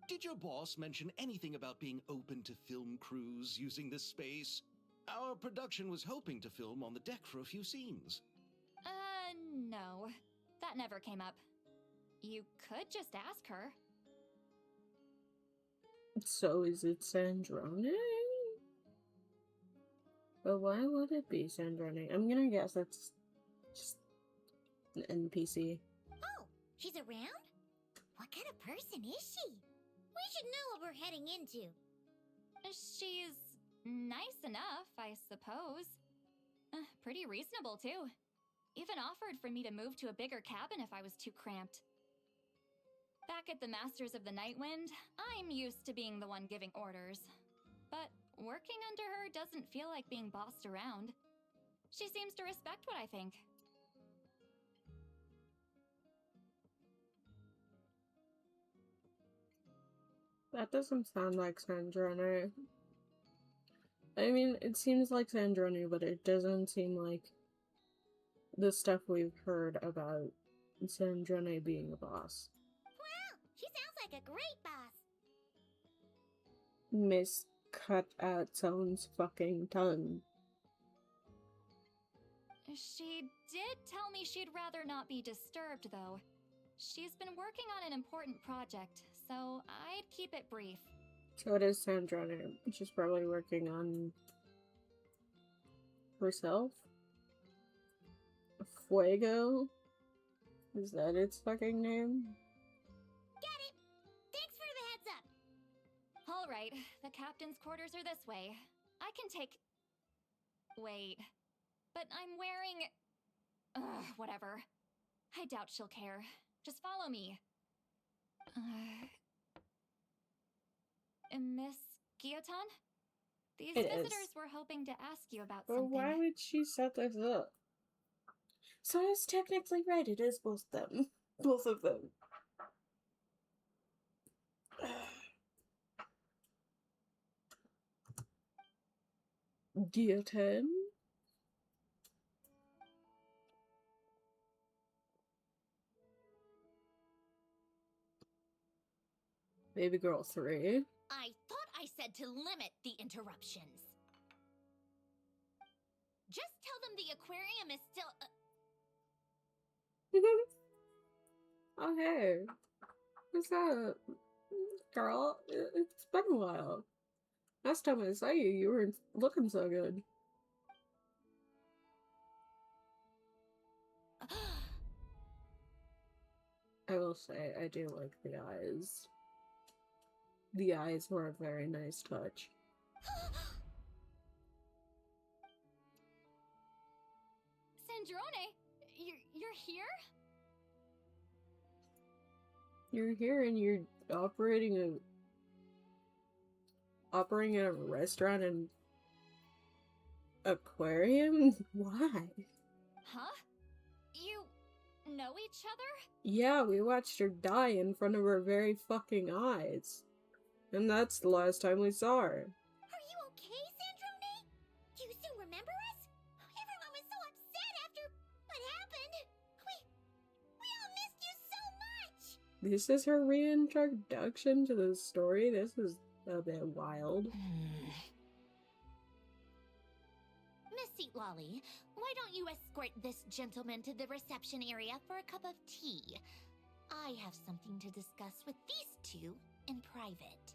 Did your boss mention anything about being open to film crews using this space? Our production was hoping to film on the deck for a few scenes. No. That never came up. You could just ask her. So is it Sandrone? But why would it be Sandrone? I'm gonna guess that's just an NPC. Oh, she's around? What kind of person is she? We should know what we're heading into. She's nice enough, I suppose. Pretty reasonable, too. Even offered for me to move to a bigger cabin if I was too cramped. Back at the Masters of the Nightwind, I'm used to being the one giving orders. But working under her doesn't feel like being bossed around. She seems to respect what I think. That doesn't sound like Sandrone. I mean, it seems like Sandrone, but it doesn't seem like the stuff we've heard about Sandrone being a boss. Wow, she sounds like a great boss. Miss cut out someone's fucking tongue. She did tell me she'd rather not be disturbed, though. She's been working on an important project, so I'd keep it brief. So it is Sandrone. She's probably working on herself? Fuego? Is that its fucking name? Got it. Thanks for the heads up. All right, the captain's quarters are this way. I can take... Wait. But I'm wearing... whatever. I doubt she'll care. Just follow me. Miss Guillotin? These visitors were hoping to ask you about something. But why would she set this up? So I was technically right, it is both them. Both of them. Guillotin? Baby girl 3. I thought I said to limit the interruptions. Just tell them the aquarium is still... Okay. What's up? Girl, it's been a while. Last time I saw you, you weren't looking so good. I will say, I do like the eyes. The eyes were a very nice touch. Sandrone, you're here? You're here and you're operating a restaurant and aquarium? Why? Huh? You know each other? Yeah, we watched her die in front of our very fucking eyes. And that's the last time we saw her. Are you okay, Sandrone? Do you still remember us? Everyone was so upset after what happened. We all missed you so much. This is her reintroduction to the story? This is a bit wild. Miss Seat Lolly, why don't you escort this gentleman to the reception area for a cup of tea? I have something to discuss with these two in private.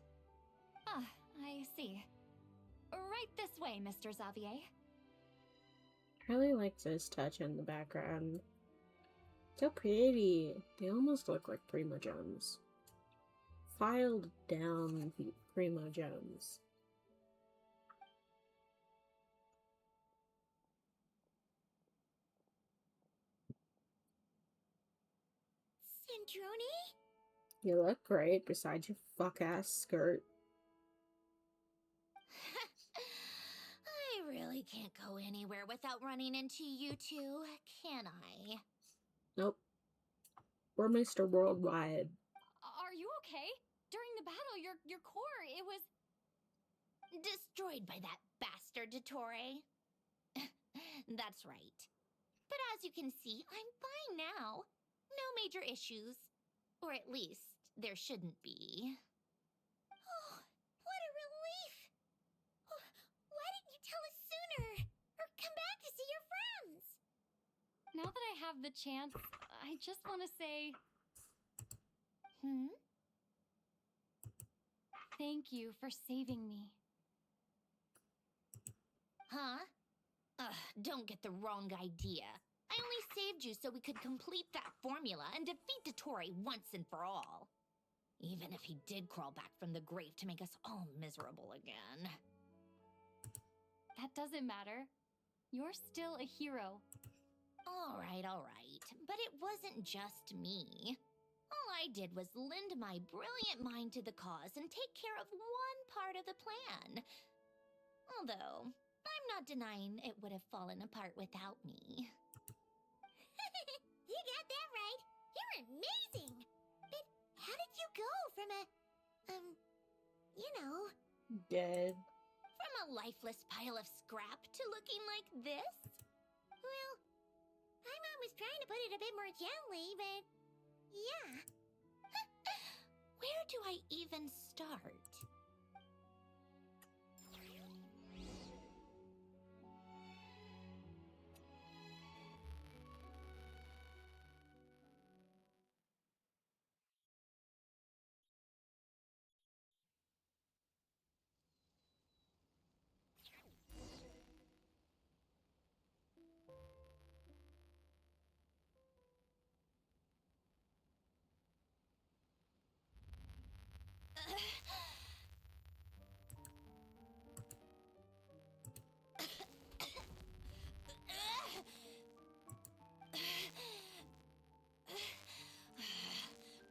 Ah, I see. Right this way, Mr. Xavier. I really like this touch in the background. So pretty. They almost look like primo gems. Filed down primo gems. Centrone? You look great besides your fuck-ass skirt. I really can't go anywhere without running into you two, can I? Nope. We're Mr. Worldwide. Are you okay? During the battle, your core, it was... Destroyed by that bastard Dottore. That's right. But as you can see, I'm fine now. No major issues. Or at least, there shouldn't be. Oh, what a relief! Oh, why didn't you tell us sooner? Or come back to see your friends? Now that I have the chance, I just want to say... Thank you for saving me. Huh? Don't get the wrong idea. I only saved you so we could complete that formula and defeat Dottore once and for all. Even if he did crawl back from the grave to make us all miserable again. That doesn't matter. You're still a hero. All right. But it wasn't just me. All I did was lend my brilliant mind to the cause and take care of one part of the plan. Although, I'm not denying it would have fallen apart without me. You got that right. You're amazing. But how did you go from a, Dead. from a lifeless pile of scrap to looking like this? Well, my mom was trying to put it a bit more gently, but yeah. Where do I even start?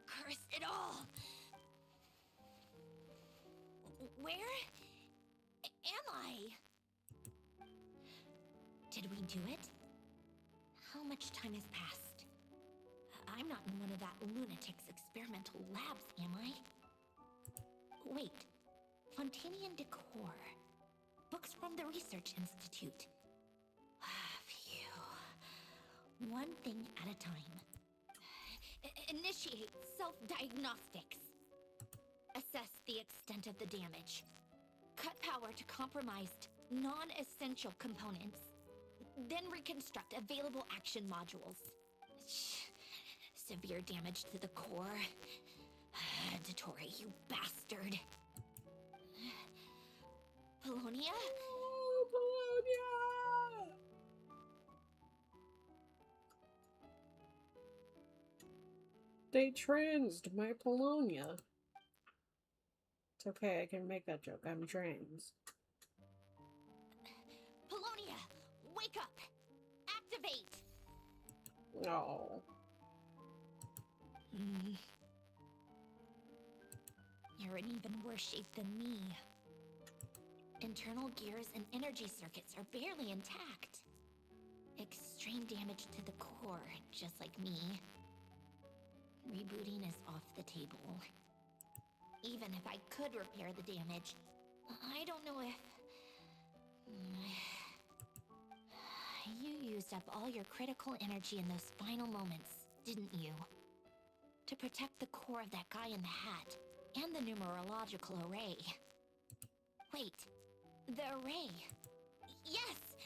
Curse it all! Where am I? Did we do it? How much time has passed? I'm not in one of that lunatic's experimental labs, am I? Wait, Fontanian decor. Books from the Research Institute. Phew. One thing at a time. Initiate self-diagnostics. Assess the extent of the damage. Cut power to compromised, non-essential components. Then reconstruct available action modules. Severe damage to the core. Dottore, you bastard. Polonia? Oh, Bologna! They transed my Polonia. It's okay, I can make that joke. I'm trans. Polonia, wake up! Activate! Oh. You're in even worse shape than me. Internal gears and energy circuits are barely intact. Extreme damage to the core, just like me. Rebooting is off the table. Even if I could repair the damage, I don't know if... You used up all your critical energy in those final moments, didn't you? To protect the core of that guy in the hat, and the numerological array. Wait, the array. Yes!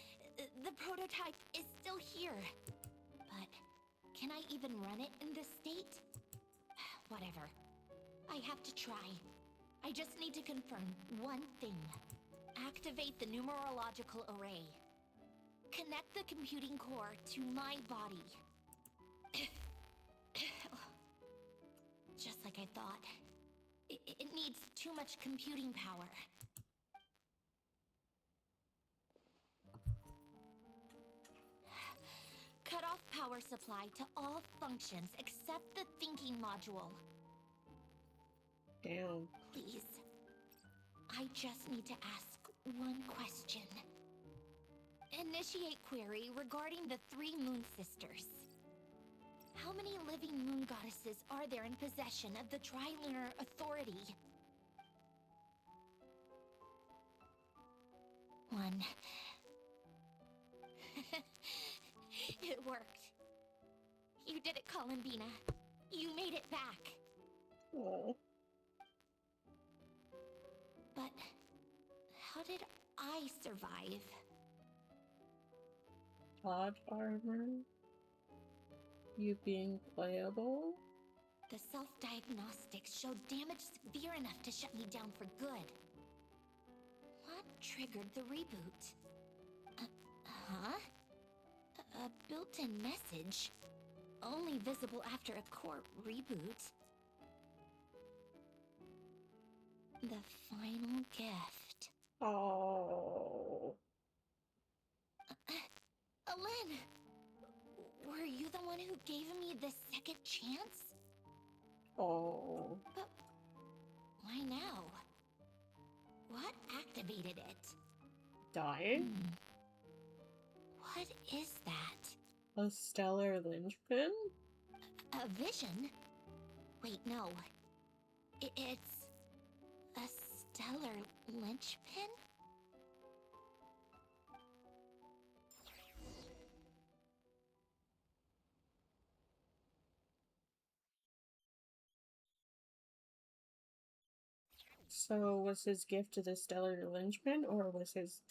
The prototype is still here. But can I even run it in this state? Whatever. I have to try. I just need to confirm one thing. Activate the numerological array. Connect the computing core to my body. Just like I thought. It needs too much computing power. Cut off power supply to all functions except the thinking module. Damn. Please. I just need to ask one question. Initiate query regarding the 3 Moon Sisters. How many living moon goddesses are there in possession of the Trilunar Authority? 1. It worked. You did it, Columbina. You made it back. Oh. But how did I survive? Plot armor? You being playable? The self-diagnostics showed damage severe enough to shut me down for good. What triggered the reboot? Huh? A built-in message? Only visible after a core reboot? The final gift. Oh. Alin! Were you the one who gave me the second chance? Oh. But why now? What activated it? Dying? What is that? A stellar linchpin? A vision? Wait, no. It's a stellar linchpin? So was his gift to the stellar linchpin, or was his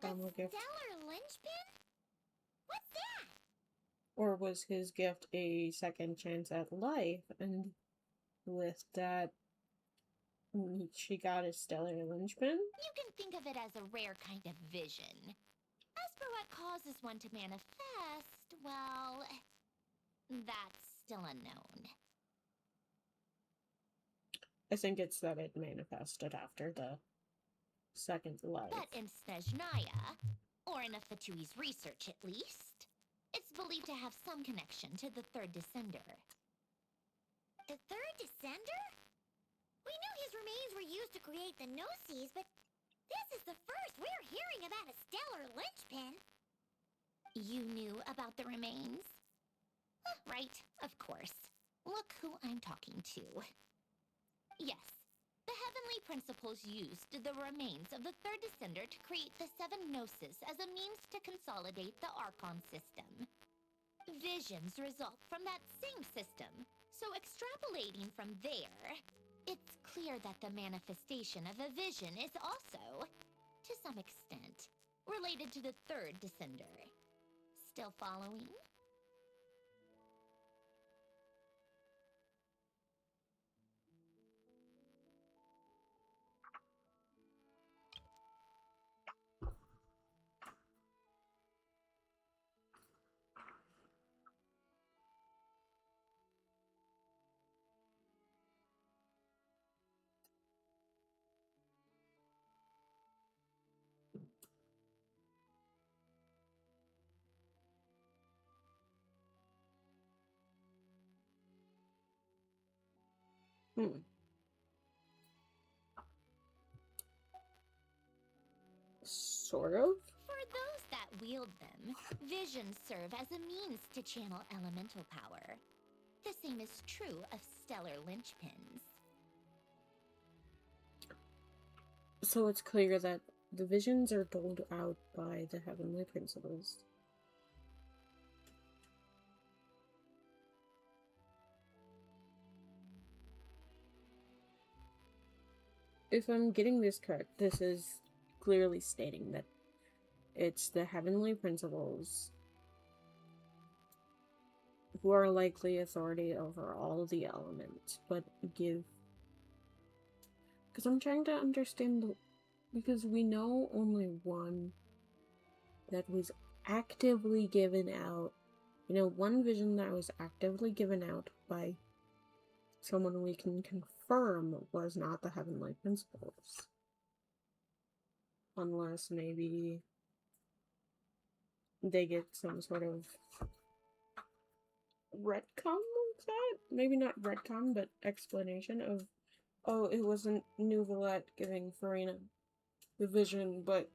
final gift, Stellar linchpin? What's that? or was his gift a second chance at life, and with that she got a stellar linchpin? You can think of it as a rare kind of vision. As for what causes one to manifest, well, that's still unknown. I think it's that it manifested after the second life. But in Snezhnaya, or in Afatui's research at least, it's believed to have some connection to the third descender. The third descender? We knew his remains were used to create the Gnosis, but this is the first we're hearing about a stellar linchpin. You knew about the remains? Right, of course. Look who I'm talking to. Yes, the heavenly principles used the remains of the third descender to create the 7 Gnosis as a means to consolidate the Archon system. Visions result from that same system, so extrapolating from there, it's clear that the manifestation of a vision is also, to some extent, related to the third descender. Still following? Sort of? For those that wield them, visions serve as a means to channel elemental power. The same is true of stellar linchpins. So it's clear that the visions are doled out by the heavenly principles. If I'm getting this correct, this is clearly stating that it's the heavenly principles who are likely authority over all the elements, but give. Because I'm trying to understand because we know only one that was actively given out. You know, one vision that was actively given out by someone we can confirm was not the Heavenly Principles. Unless maybe they get some sort of retcon of that? Maybe not retcon, but explanation of, oh, it wasn't Nouvelette giving Farina the vision, but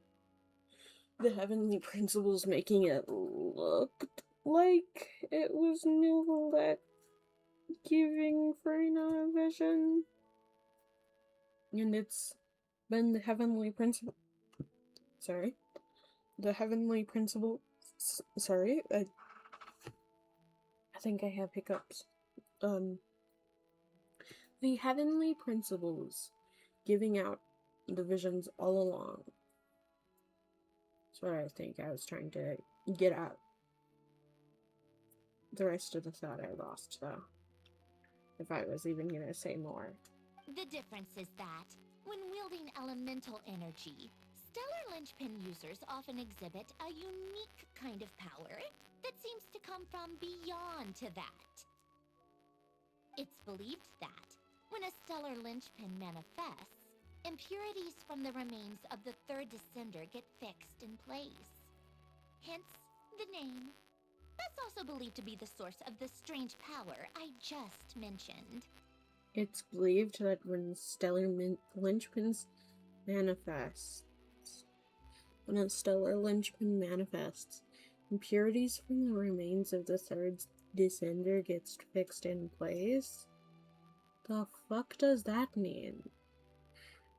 the Heavenly Principles making it look like it was Nouvelette giving Farina a vision. And it's been the Heavenly Principle. Sorry. The Heavenly Principle. Sorry. I think I have hiccups. The Heavenly Principles giving out the visions all along. That's what I think I was trying to get at. The rest of the thought I lost, though. If I was even gonna say more. The difference is that, when wielding elemental energy, stellar linchpin users often exhibit a unique kind of power that seems to come from beyond to that. It's believed that, when a stellar linchpin manifests, impurities from the remains of the third descender get fixed in place. Hence, the name. That's also believed to be the source of the strange power I just mentioned. It's believed that when stellar linchpins manifests, when a stellar linchpin manifests, impurities from the remains of the third descender gets fixed in place? The fuck does that mean?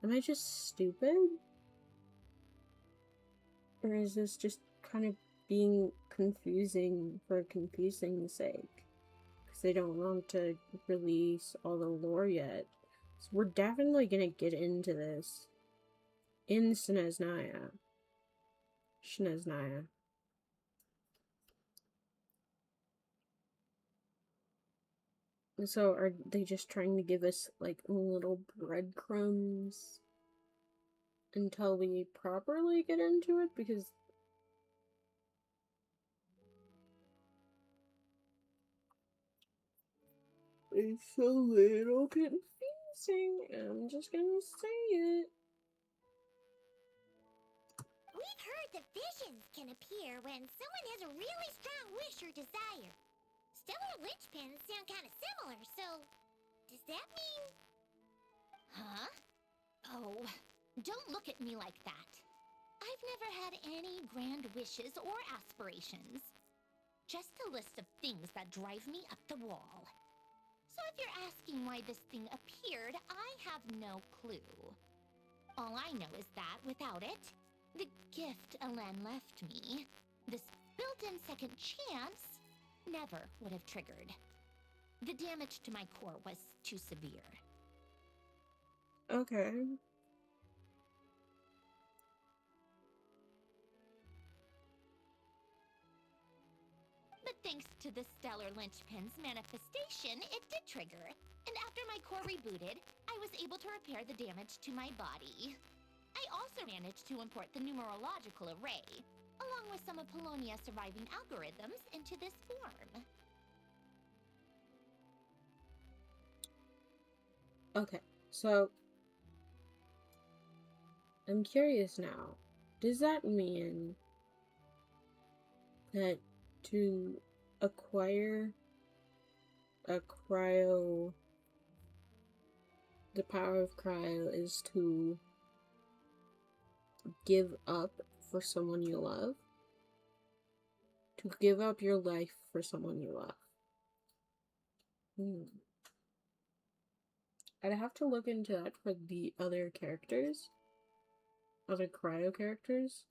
Am I just stupid? Or is this just kind of being confusing for confusing's sake? Because they don't want to release all the lore yet. So we're definitely gonna get into this in Sneznaya. So are they just trying to give us like little breadcrumbs until we properly get into it? Because it's a little confusing. I'm just gonna say it. We've heard that visions can appear when someone has a really strong wish or desire. Stellar linchpins sound kind of similar, so does that mean... Huh? Oh, don't look at me like that. I've never had any grand wishes or aspirations. Just a list of things that drive me up the wall. So if you're asking why this thing appeared, I have no clue. All I know is that without it, the gift Alen left me, this built-in second chance, never would have triggered. The damage to my core was too severe. Okay. But thanks to the stellar linchpin's manifestation, it did trigger. And after my core rebooted, I was able to repair the damage to my body. I also managed to import the numerological array, along with some of Polonia's surviving algorithms, into this form. Okay, so I'm curious now. Does that mean that to acquire a cryo, the power of cryo is to give up for someone you love? To give up your life for someone you love? I'd have to look into that for the other characters. Other cryo characters.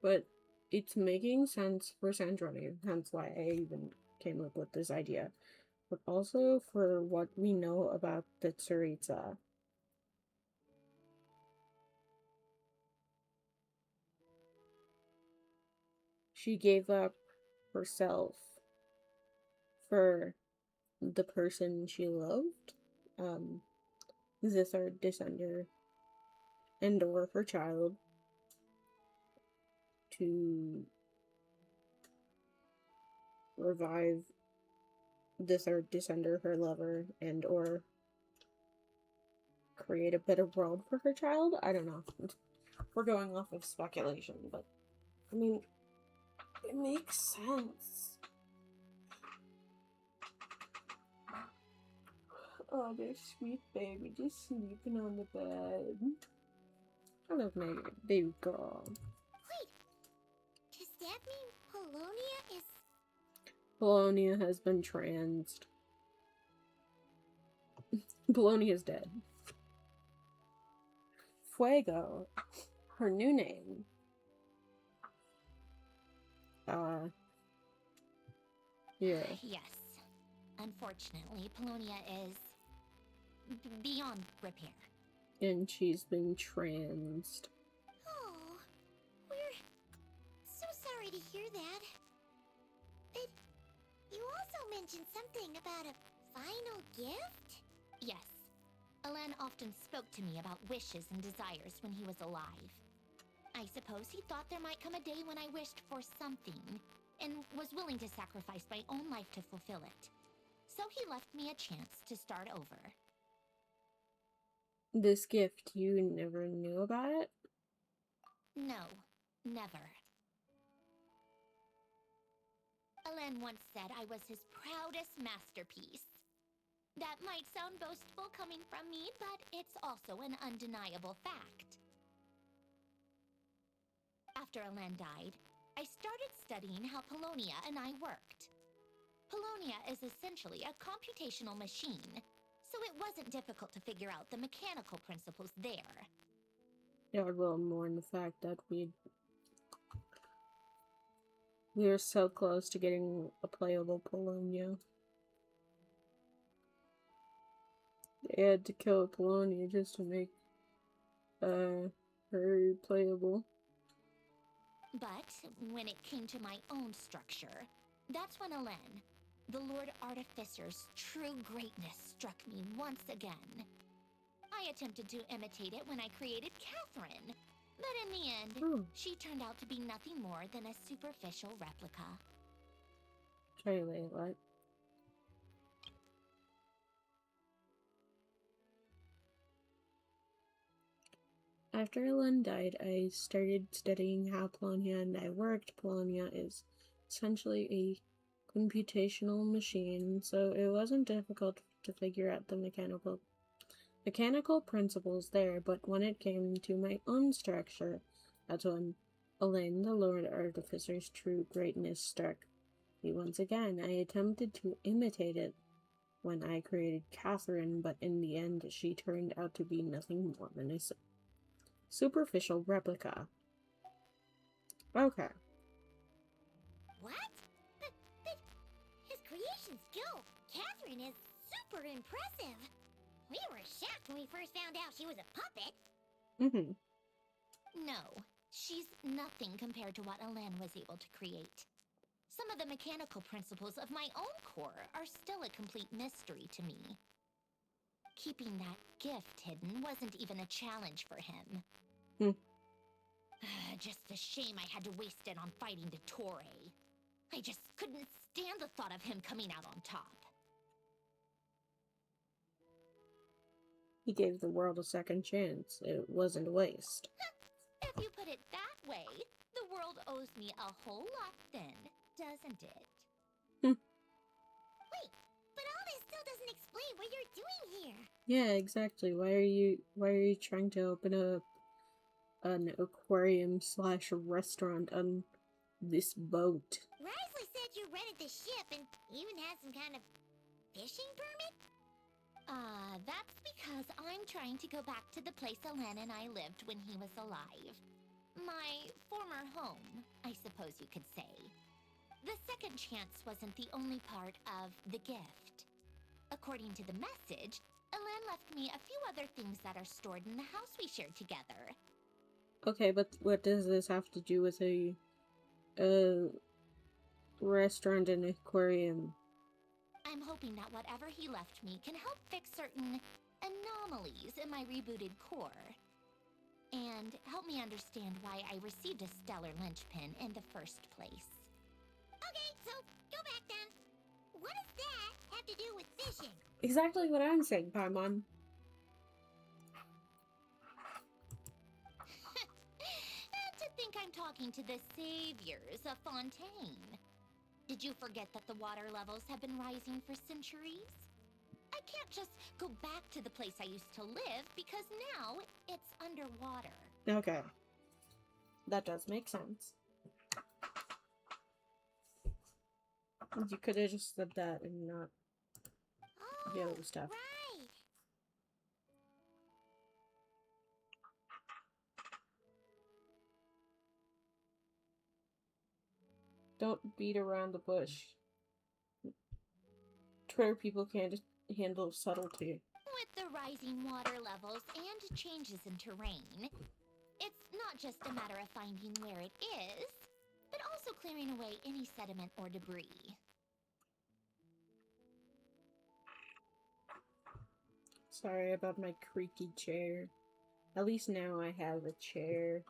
But it's making sense for Sandroni, hence why I even came up with this idea. But also for what we know about the Tsaritsa. She gave up herself for the person she loved, the third descender, and or her child, to revive the third descender, her lover, and or create a better world for her child. I don't know. We're going off of speculation, but I mean, it makes sense. Oh, there's sweet baby just sleeping on the bed. I love my baby girl. Wait, does that mean Polonia is... Polonia has been transed. Polonia's dead. Fuego, her new name. Yeah. Yes. Unfortunately, Polonia is beyond repair. And she's been transed. Oh, we're so sorry to hear that. But you also mentioned something about a final gift? Yes. Alen often spoke to me about wishes and desires when he was alive. I suppose he thought there might come a day when I wished for something, and was willing to sacrifice my own life to fulfill it. So he left me a chance to start over. This gift, you never knew about it? No, never. Alen once said I was his proudest masterpiece. That might sound boastful coming from me, but it's also an undeniable fact. After Alen died, I started studying how Polonia and I worked. Polonia is essentially a computational machine, so it wasn't difficult to figure out the mechanical principles there. Yeah, I will mourn the fact that we were so close to getting a playable Polonia. They had to kill Polonia just to make her playable. But when it came to my own structure, that's when Alen, the Lord Artificer's true greatness, struck me once again. I attempted to imitate it when I created Catherine, but in the end, she turned out to be nothing more than a superficial replica. Really, what? After Alen died, I started studying how Polonia and I worked. Polonia is essentially a computational machine, so it wasn't difficult to figure out the mechanical principles there, but when it came to my own structure, that's when Alen, the Lord Artificer's true greatness, struck me once again. I attempted to imitate it when I created Catherine, but in the end, she turned out to be nothing more than a superficial replica. Okay. What? But his creation skill, Catherine, is super impressive. We were shocked when we first found out she was a puppet. Mm-hmm. No, she's nothing compared to what Alen was able to create. Some of the mechanical principles of my own core are still a complete mystery to me. Keeping that gift hidden wasn't even a challenge for him. Just a shame I had to waste it on fighting the Torre. I just couldn't stand the thought of him coming out on top. He gave the world a second chance. It wasn't a waste. If you put it that way, the world owes me a whole lot then, doesn't it? Wait, but all this still doesn't explain what you're doing here. Yeah, exactly. Why are you trying to open up an aquarium / restaurant on this boat? Risley said you rented the ship and even had some kind of fishing permit? That's because I'm trying to go back to the place Alen and I lived when he was alive. My former home, I suppose you could say. The second chance wasn't the only part of the gift. According to the message, Alen left me a few other things that are stored in the house we shared together. Okay, but what does this have to do with a restaurant and aquarium? I'm hoping that whatever he left me can help fix certain anomalies in my rebooted core. And help me understand why I received a stellar linchpin in the first place. Okay, so go back then. What does that have to do with fishing? Exactly what I'm saying, Paimon. To think I'm talking to the saviors of Fontaine. Did you forget that the water levels have been rising for centuries? I can't just go back to the place I used to live because now it's underwater. Okay. That does make sense. You could have just said that and not the other stuff. Right. Don't beat around the bush. Twitter people can't handle subtlety. With the rising water levels and changes in terrain, it's not just a matter of finding where it is, but also clearing away any sediment or debris. Sorry about my creaky chair. At least now I have a chair.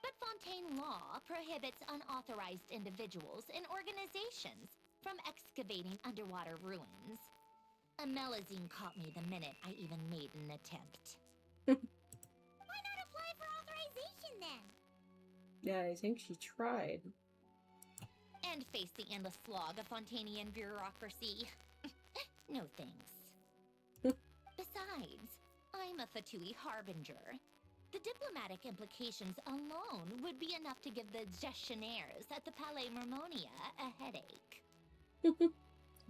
But Fontaine law prohibits unauthorized individuals and organizations from excavating underwater ruins. Amelazine caught me the minute I even made an attempt. Why not apply for authorization then? Yeah, I think she tried. And face the endless slog of Fontainian bureaucracy. No thanks. Besides, I'm a Fatui harbinger. The diplomatic implications alone would be enough to give the gestionnaires at the Palais Mermonia a headache. What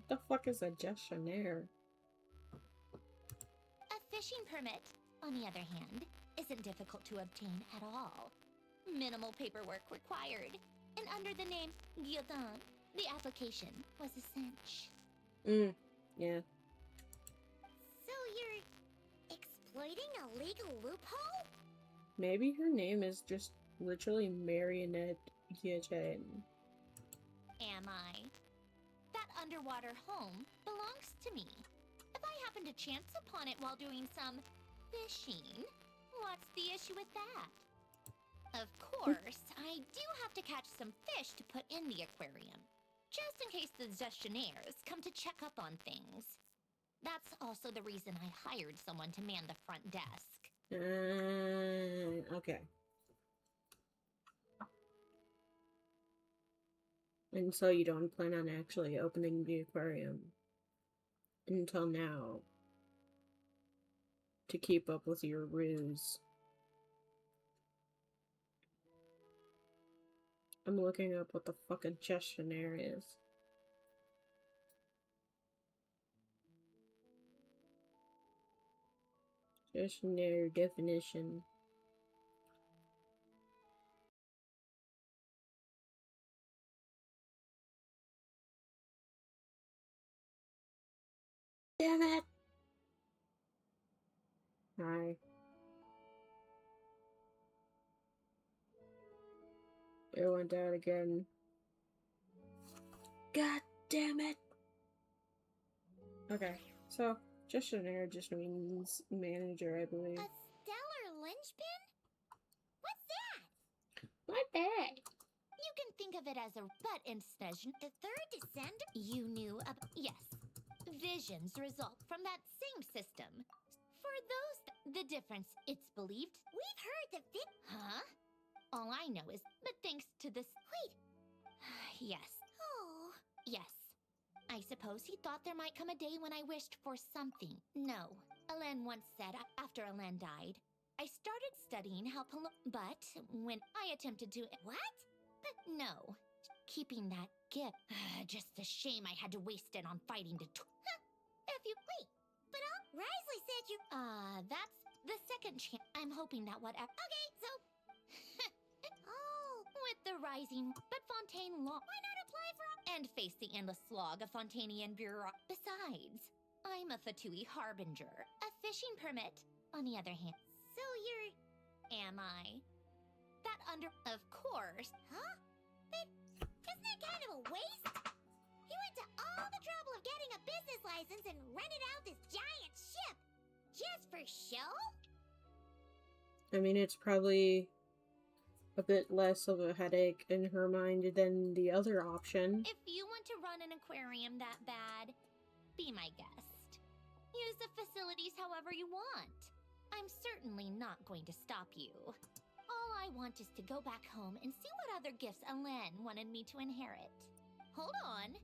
the fuck is a gestionnaire? A fishing permit, on the other hand, isn't difficult to obtain at all. Minimal paperwork required, and under the name Guilledin, the application was a cinch. Yeah. So you're exploiting a legal loophole? Maybe her name is just literally Marionette Guillotin. Am I? That underwater home belongs to me. If I happen to chance upon it while doing some fishing, what's the issue with that? Of course, I do have to catch some fish to put in the aquarium, just in case the gestionnaires come to check up on things. That's also the reason I hired someone to man the front desk. Okay. And so you don't plan on actually opening the aquarium until now to keep up with your ruse. I'm looking up what the fuck a gestionnaire is. Gestionnaire definition. Damn it! Hi. It went out again. God damn it! Okay, so gestionnaire just means manager, I believe. A stellar linchpin? What's that? What that? You can think of it as a butt incision. The third descender? You knew about. Yes. Visions result from that same system. For those, the difference, it's believed. We've heard the Huh? All I know is, but thanks to this. Wait. Yes. Oh. Yes. I suppose he thought there might come a day when I wished for something. No. Alain once said after Alain died, I started studying how but when I attempted to. What? But no. Keeping that gift. Just a shame I had to waste it on fighting to. If you. Wait. But Risley said you. That's the second chance. I'm hoping that whatever. Okay, so. Oh. With the rising. But Fontaine law. Why not apply for. And face the endless slog of Fontainian bureau. Besides, I'm a Fatui harbinger. A fishing permit, on the other hand. So you're. Am I? That under. Of course. Huh? But isn't that kind of a waste? and rented out this giant ship just for show? I mean, it's probably a bit less of a headache in her mind than the other option. If you want to run an aquarium that bad, be my guest. Use the facilities however you want. I'm certainly not going to stop you. All I want is to go back home and see what other gifts Alen wanted me to inherit. Hold on.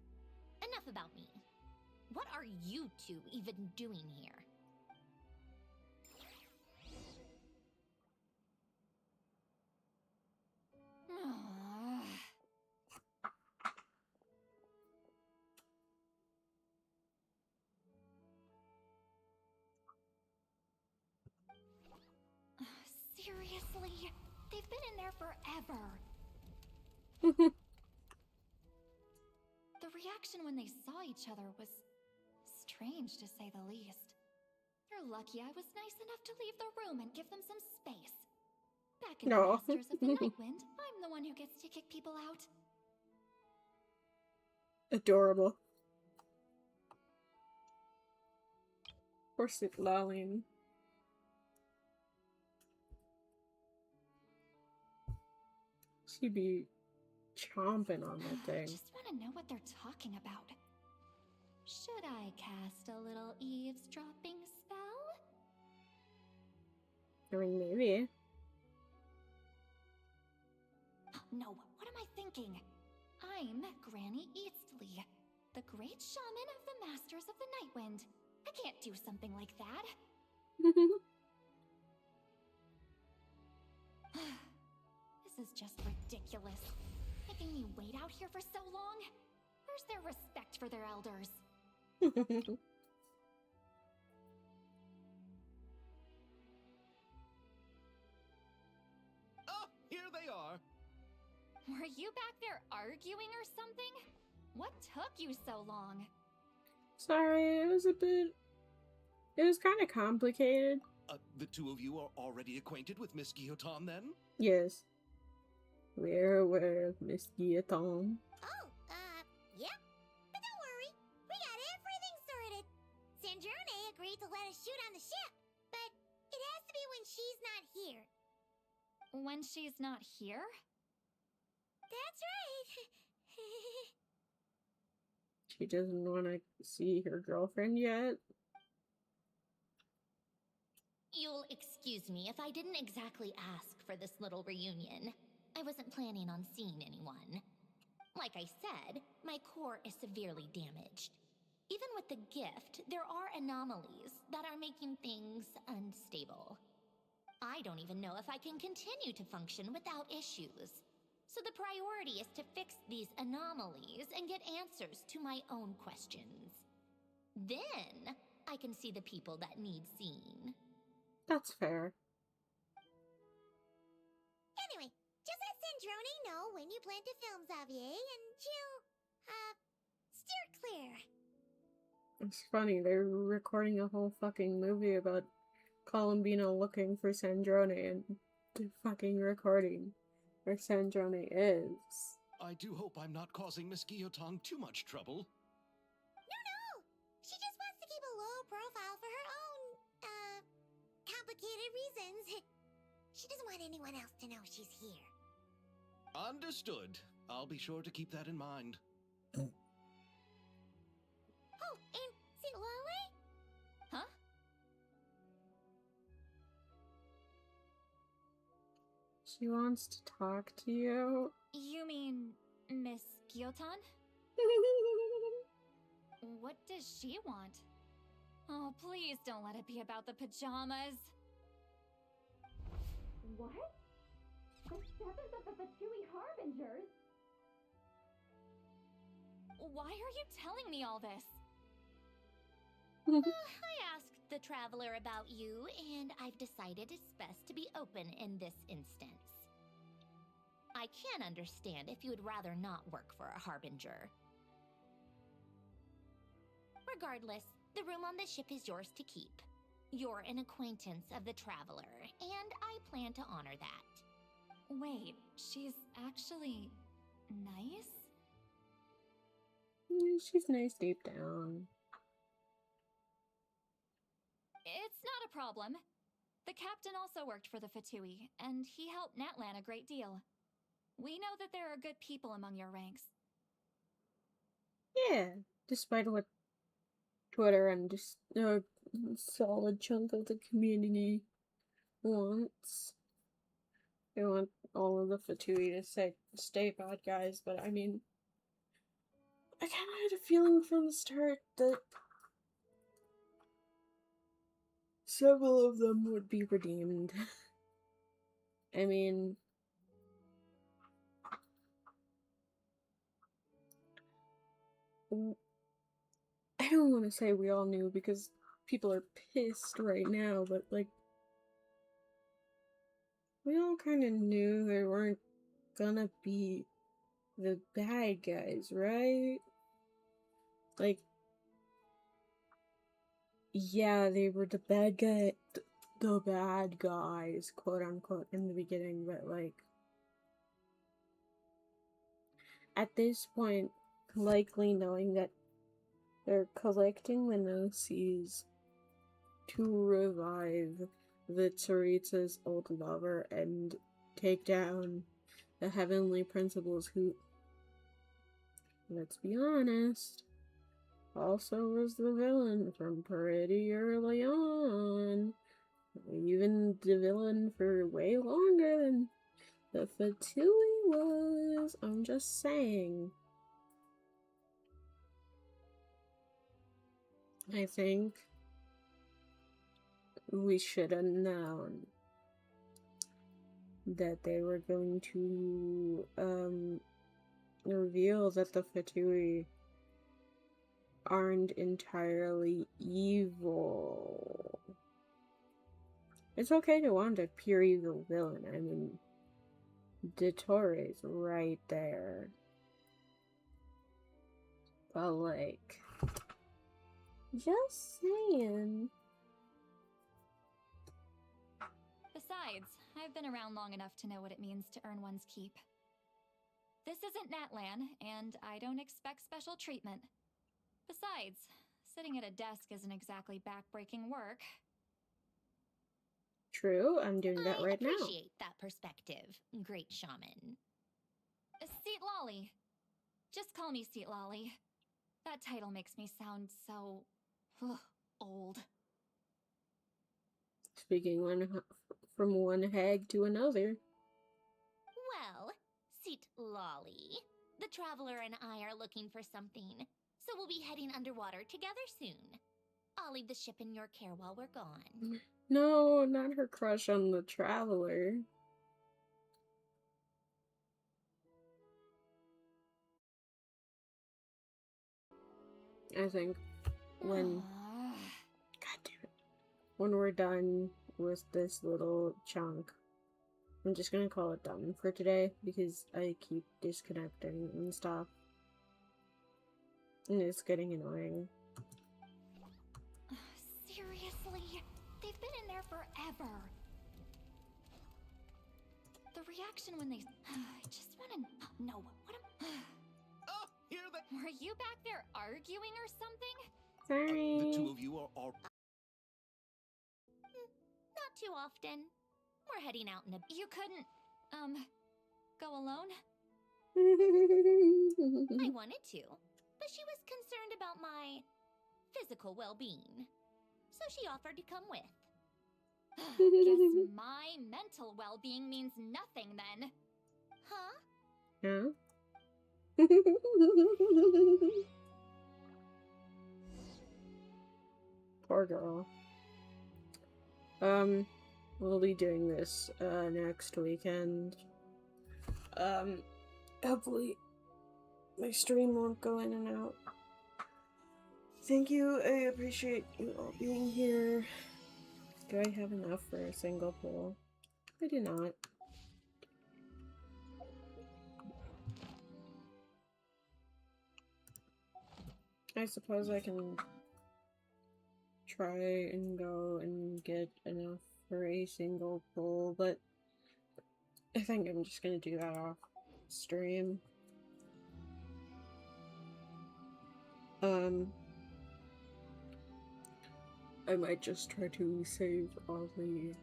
Enough about me. What are you two even doing here? Seriously? They've been in there forever. The reaction when they saw each other was strange, to say the least. You're lucky I was nice enough to leave the room and give them some space. Back in the No. Masters of the Nightwind, I'm the one who gets to kick people out. Adorable. Poor Lalian. She'd be chomping on that I thing. just want to know what they're talking about. Should I cast a little eavesdropping spell? I mean, maybe. No, what am I thinking? I'm Granny Eastley, the great shaman of the Masters of the Nightwind. I can't do something like that. This is just ridiculous. Making me wait out here for so long? Where's their respect for their elders? Oh, here they are. Were you back there arguing or something? What took you so long? Sorry, it was kind of complicated. The two of you are already acquainted with Miss Guillotin, then? Yes. We're aware of Miss Guillotin. Oh, yep. But don't worry, we got everything sorted. Sandrone agreed to let us shoot on the ship, but it has to be when she's not here. When she's not here? That's right. She doesn't want to see her girlfriend yet. You'll excuse me if I didn't exactly ask for this little reunion. I wasn't planning on seeing anyone. Like I said, my core is severely damaged. Even with the gift, there are anomalies that are making things unstable. I don't even know if I can continue to function without issues. So the priority is to fix these anomalies and get answers to my own questions. Then I can see the people that need seeing. That's fair. Anyway, just let Sandrone know when you plan to film Xavier and she'll, steer clear. It's funny, they're recording a whole fucking movie about Columbina looking for Sandrone and they're fucking recording where Sandrone is. I do hope I'm not causing Miss Guillotin too much trouble. No! She just wants to keep a low profile for her own, complicated reasons. She doesn't want anyone else to know she's here. Understood. I'll be sure to keep that in mind. Oh, and see Lale? Huh? She wants to talk to you. You mean Miss Guillotin? What does she want? Oh, please don't let it be about the pajamas. What? The seventh of the Fatui Harbingers? Why are you telling me all this? I asked the Traveler about you, and I've decided it's best to be open in this instance. I can understand if you would rather not work for a Harbinger. Regardless, the room on the ship is yours to keep. You're an acquaintance of the Traveler, and I plan to honor that. Wait, she's actually nice? She's nice deep down. problem. The captain also worked for the Fatui, and he helped Natlan a great deal. We know that there are good people among your ranks. Yeah, despite what Twitter and just a solid chunk of the community wants. They want all of the Fatui to stay bad guys, but I mean, I kind of had a feeling from the start that several of them would be redeemed. I mean, I don't want to say we all knew because people are pissed right now, but like, we all kind of knew they weren't gonna be the bad guys, right? Like, yeah, they were the bad guys, quote unquote, in the beginning, but like, at this point, likely knowing that they're collecting the Gnosis to revive the Tsaritsa's old lover and take down the Heavenly Principles who, let's be honest, also was the villain from pretty early on. Even the villain for way longer than the Fatui was. I'm just saying. I think we should have known that they were going to reveal that the Fatui aren't entirely evil. It's okay to want a pure evil villain. I mean, Dottoro's right there. But like, just saying. Besides, I've been around long enough to know what it means to earn one's keep. This isn't Natlan, and I don't expect special treatment. Besides, sitting at a desk isn't exactly back-breaking work. True, I'm doing that right now. I appreciate that perspective, great shaman. Seat Lolly. Just call me Seat Lolly. That title makes me sound so... old. Speaking from one hag to another. Well, Seat Lolly, the traveler and I are looking for something, so we'll be heading underwater together soon. I'll leave the ship in your care while we're gone. No, not her crush on the traveler. I think when... God damn it. When we're done with this little chunk, I'm just gonna call it done for today because I keep disconnecting and stuff. And it's getting annoying. Seriously? They've been in there forever. The reaction when they... I just want to know what am... Oh, hear that? Were you back there arguing or something? Sorry. The two of you are Not too often. We're heading out in a... You couldn't, go alone? I wanted to, but she was concerned about my physical well-being. So she offered to come with. Guess my mental well-being means nothing then. Huh? Huh? Poor girl. We'll be doing this next weekend. Hopefully my stream won't go in and out. Thank you, I appreciate you all being here. Do I have enough for a single poll? I do not. I suppose I can try and go and get enough for a single poll, but I think I'm just gonna do that off stream. I might just try to save all the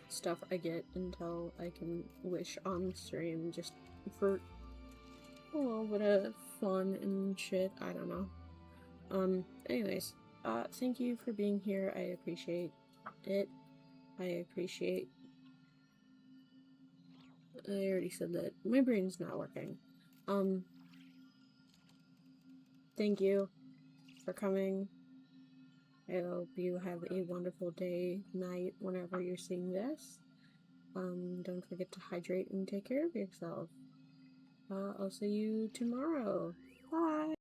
stuff I get until I can wish on stream, just for a little bit of fun and shit. I don't know. Anyways, thank you for being here. I appreciate it. I already said that. My brain's not working. Thank you for coming. I hope you have a wonderful day, night, whenever you're seeing this. Don't forget to hydrate and take care of yourself. I'll see you tomorrow. Bye!